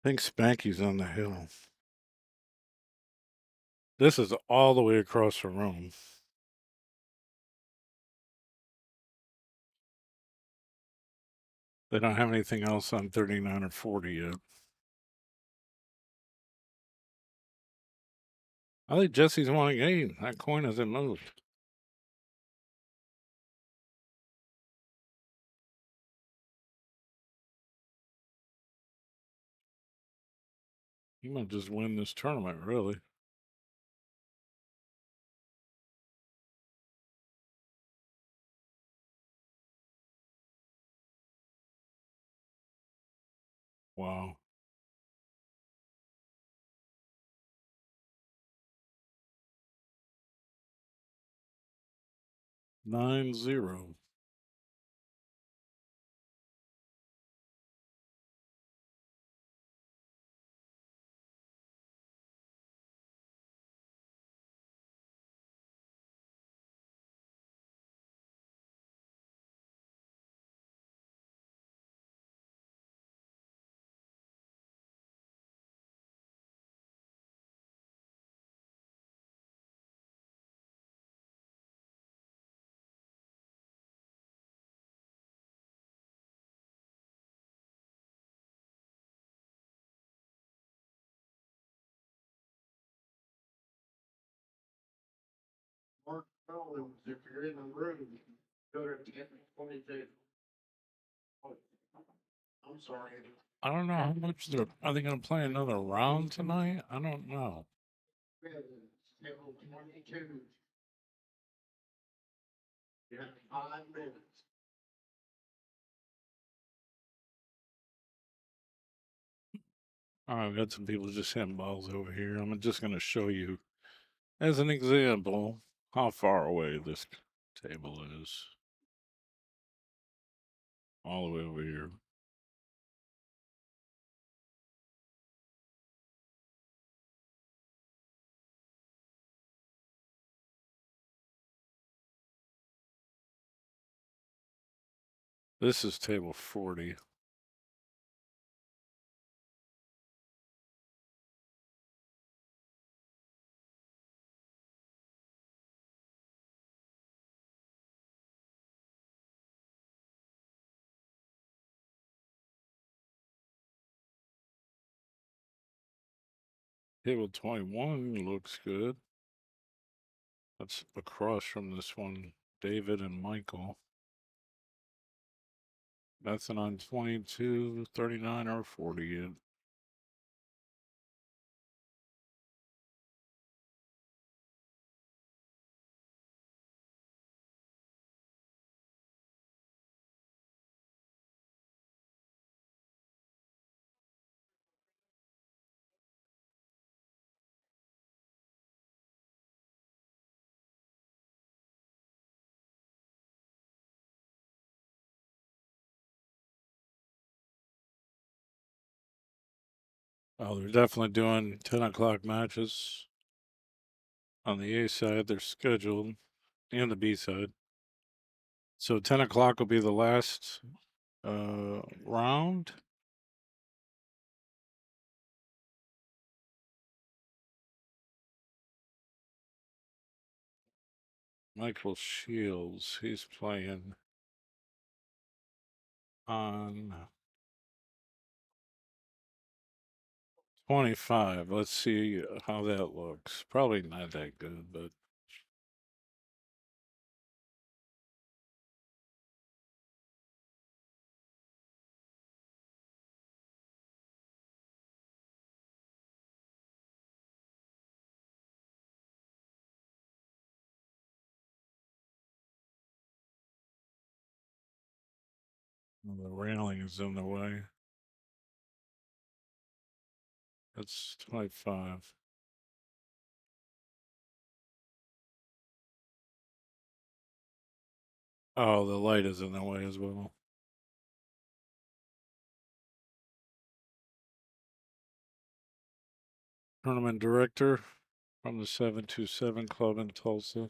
I think Spanky's on the hill. This is all the way across the room. They don't have anything else on 39 or 40 yet. I think Jesse's wanting 8. That coin hasn't moved. He might just win this tournament, really. Wow. 9-0. Mark Collins, if you're in the room, go to 22. I'm sorry. I don't know how much they're. Are they going to play another round tonight? I don't know. Table 22. You have 5 minutes. All right, I've got some people just hitting balls over here. I'm just going to show you, as an example, how far away this table is. All the way over here. This is table 40. Table 21 looks good. That's across from this one, David and Michael. That's on 22, 39, or 40 yet. Oh, they're definitely doing 10 o'clock matches. On the A side, they're scheduled, and the B side. So 10 o'clock will be the last round. Michael Shields, he's playing on 25. Let's see how that looks. Probably not that good, but the railing is in the way. That's 25. Oh, the light is in the way as well. Tournament director from the 727 Club in Tulsa.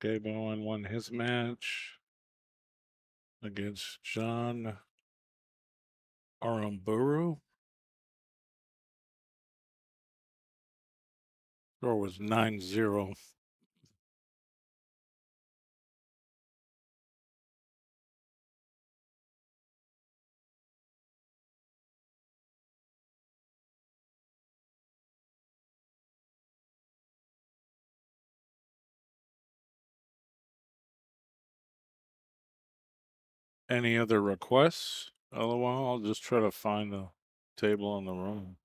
Gabe Owen won his match against John Aramburu. Score was 9-0. Any other requests? LOL, I'll just try to find the table in the room.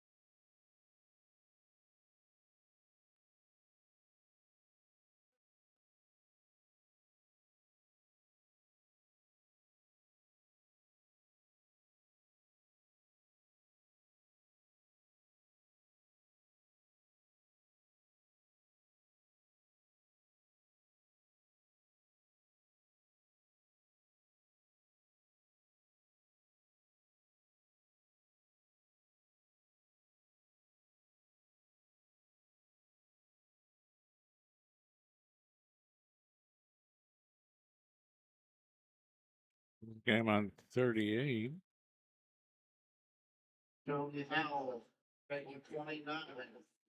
Game on 38. Tony Howell, taking 29.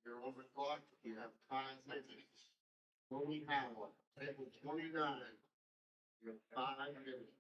You're on the clock. You have 5 minutes. Tony Howell, taking 29. You have 5 minutes.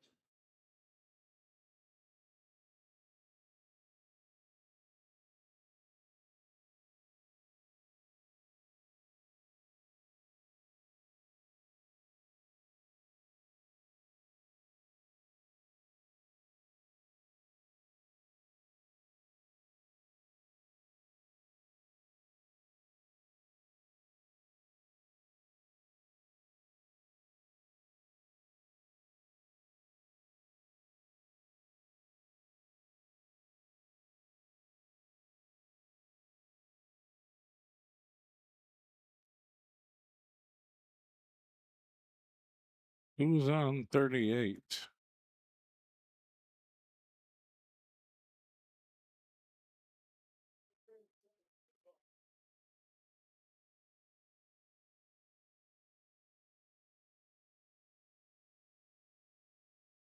Who's on 38?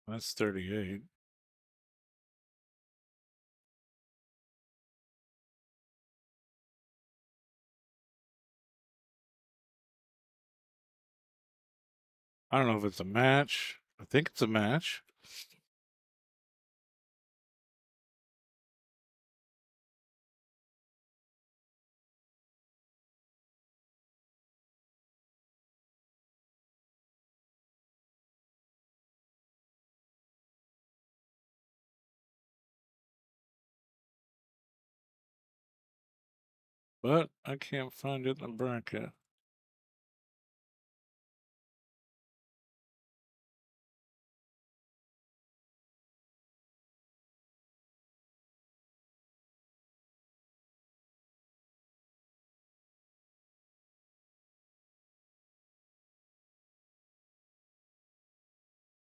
That's 38. I don't know if it's a match. I think it's a match. But I can't find it in the bracket.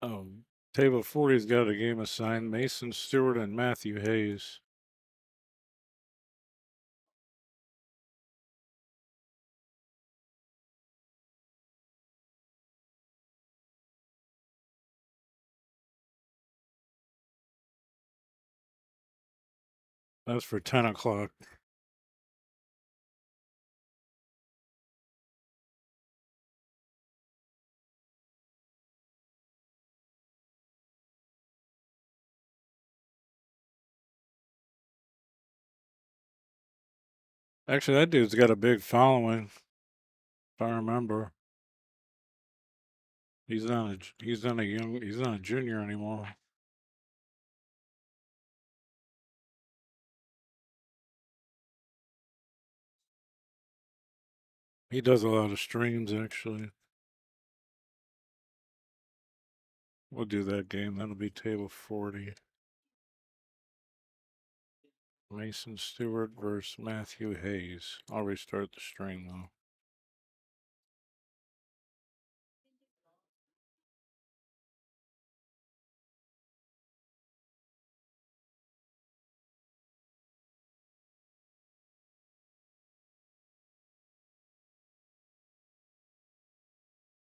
Oh, table 40's got a game assigned. Mason Stewart and Matthew Hayes. That's for 10 o'clock. Actually, that dude's got a big following. If I remember. He's not a junior anymore. He does a lot of streams actually. We'll do that game. That'll be table 40. Mason Stewart versus Matthew Hayes. I'll restart the stream though.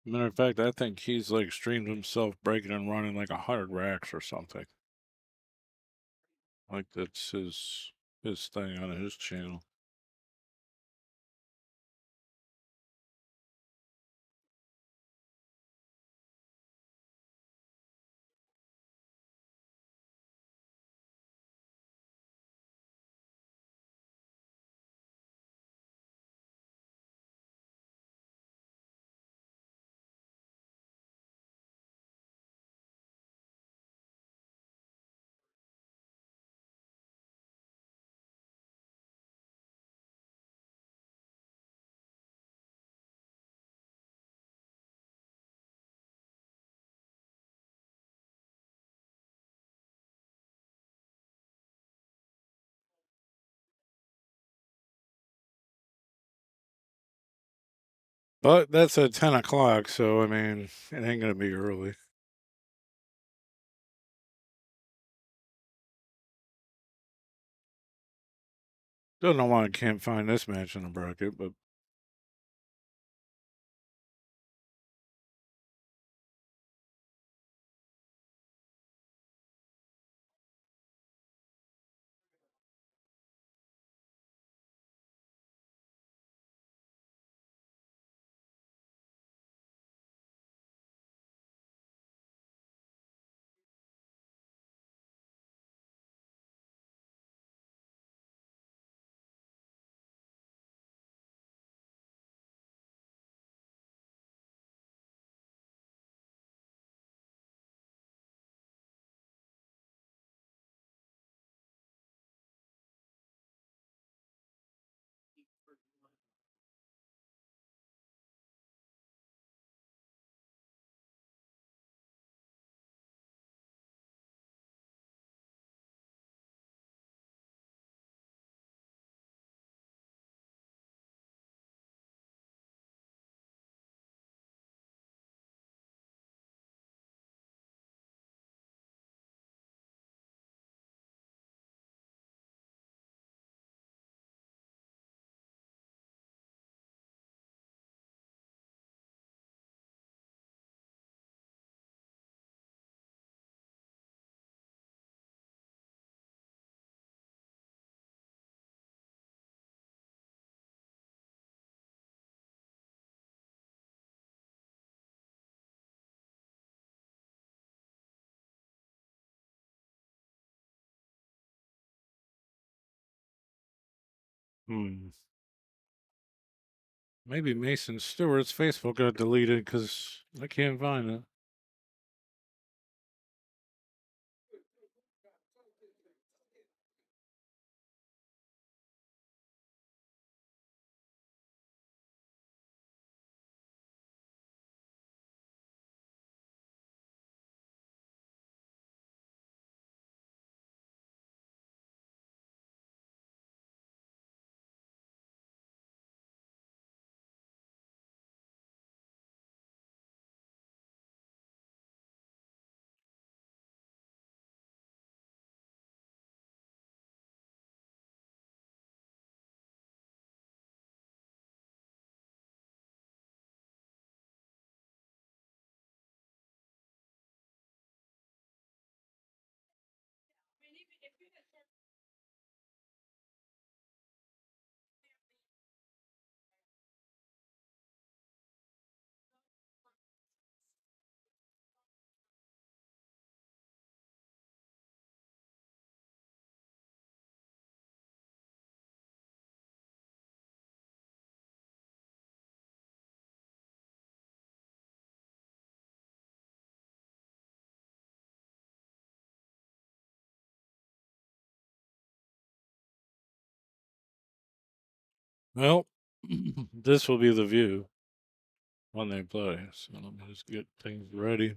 Matter of fact, I think he's like streamed himself breaking and running like 100 racks or something. Like that's his thing on his channel. But that's at 10 o'clock, so I mean, it ain't gonna be early. Don't know why I can't find this match in the bracket, but maybe Mason Stewart's Facebook got deleted because I can't find it. Well, this will be the view when they play. So let me just get things ready.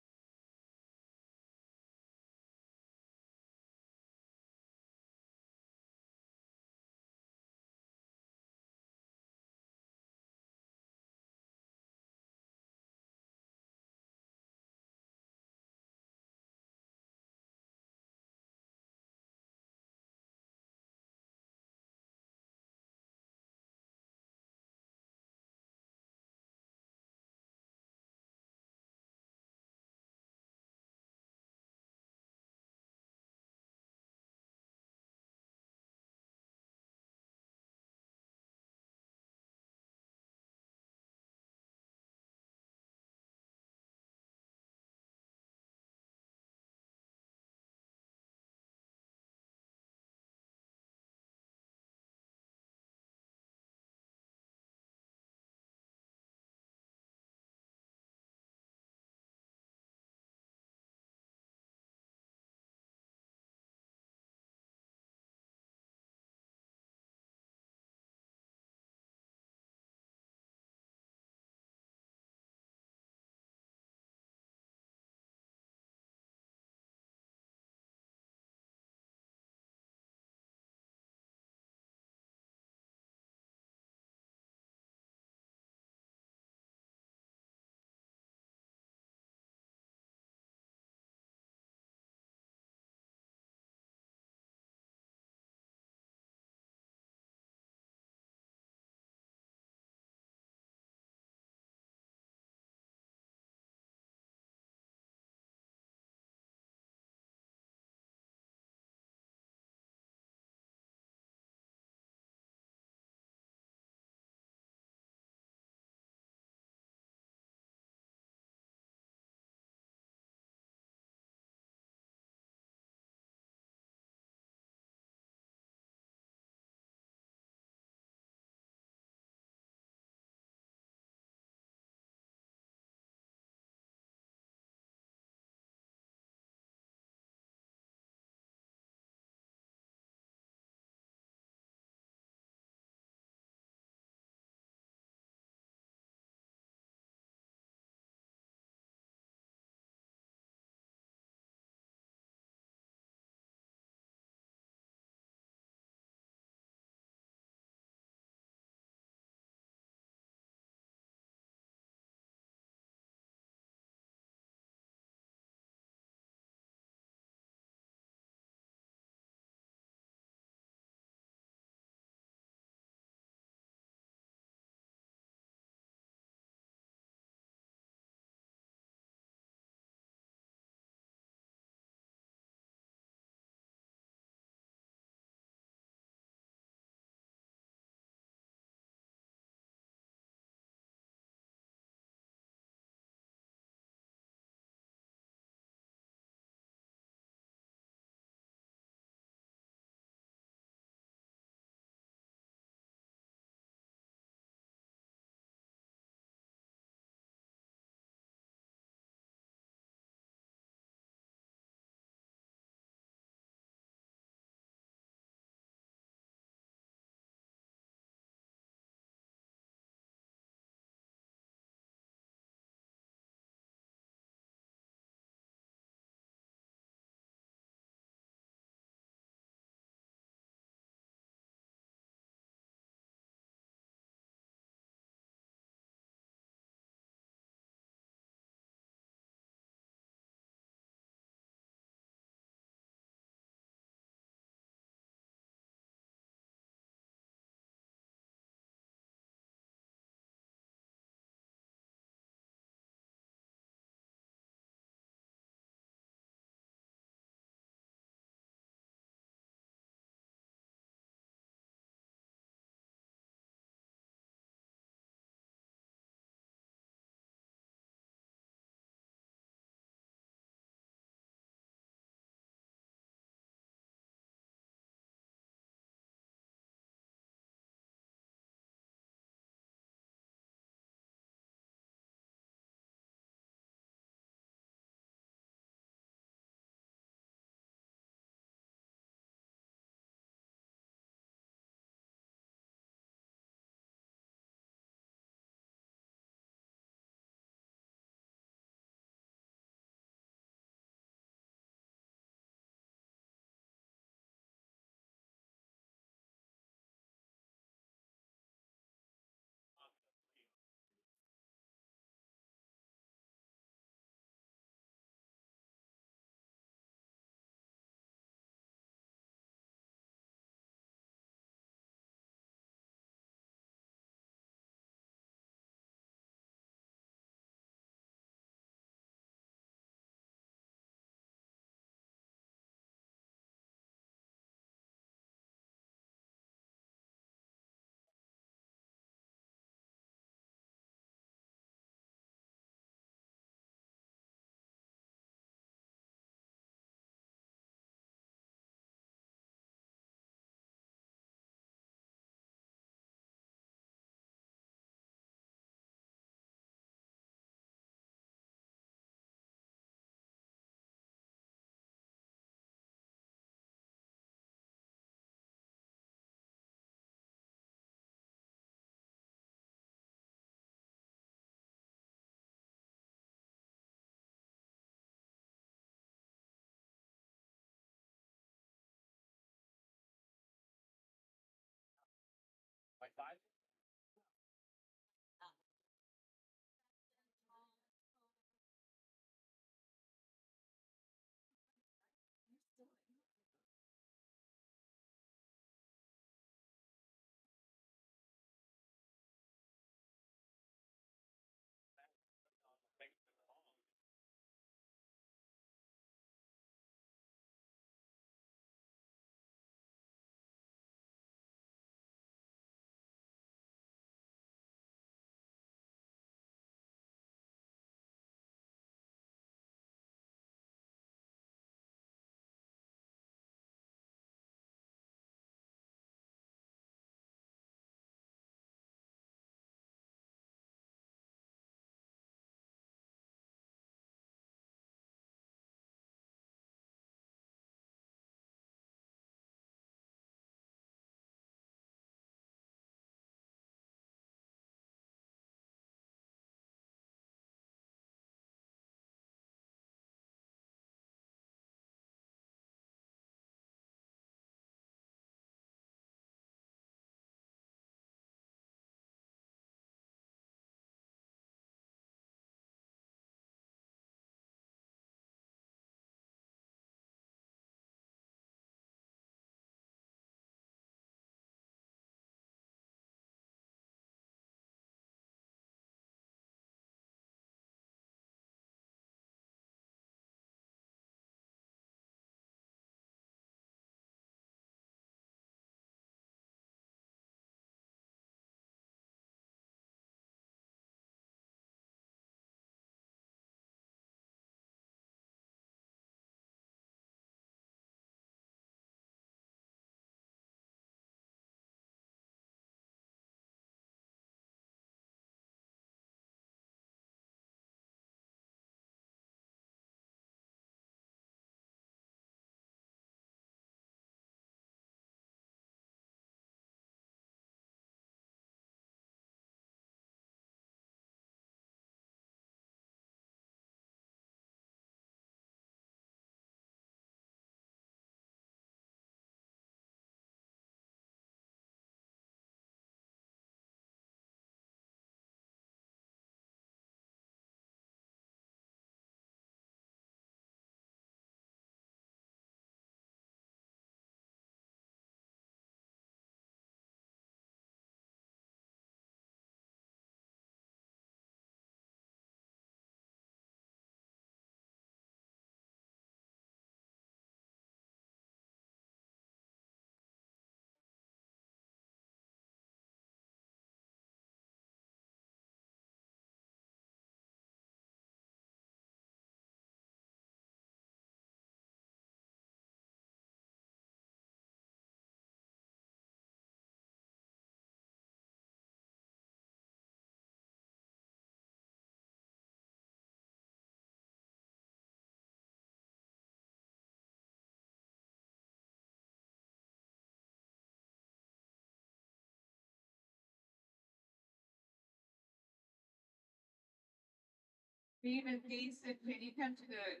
Even these, when you come to the.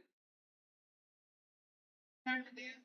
Turn to this.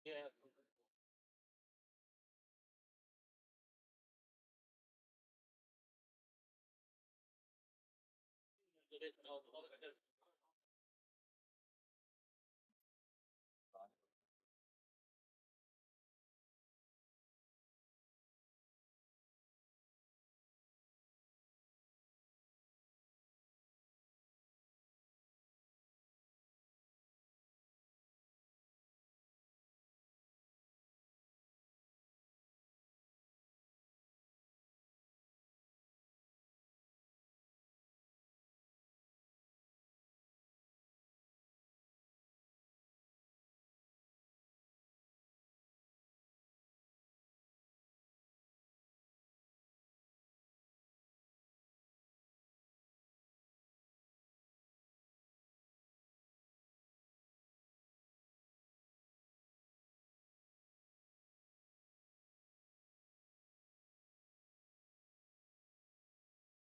Yeah. Did it,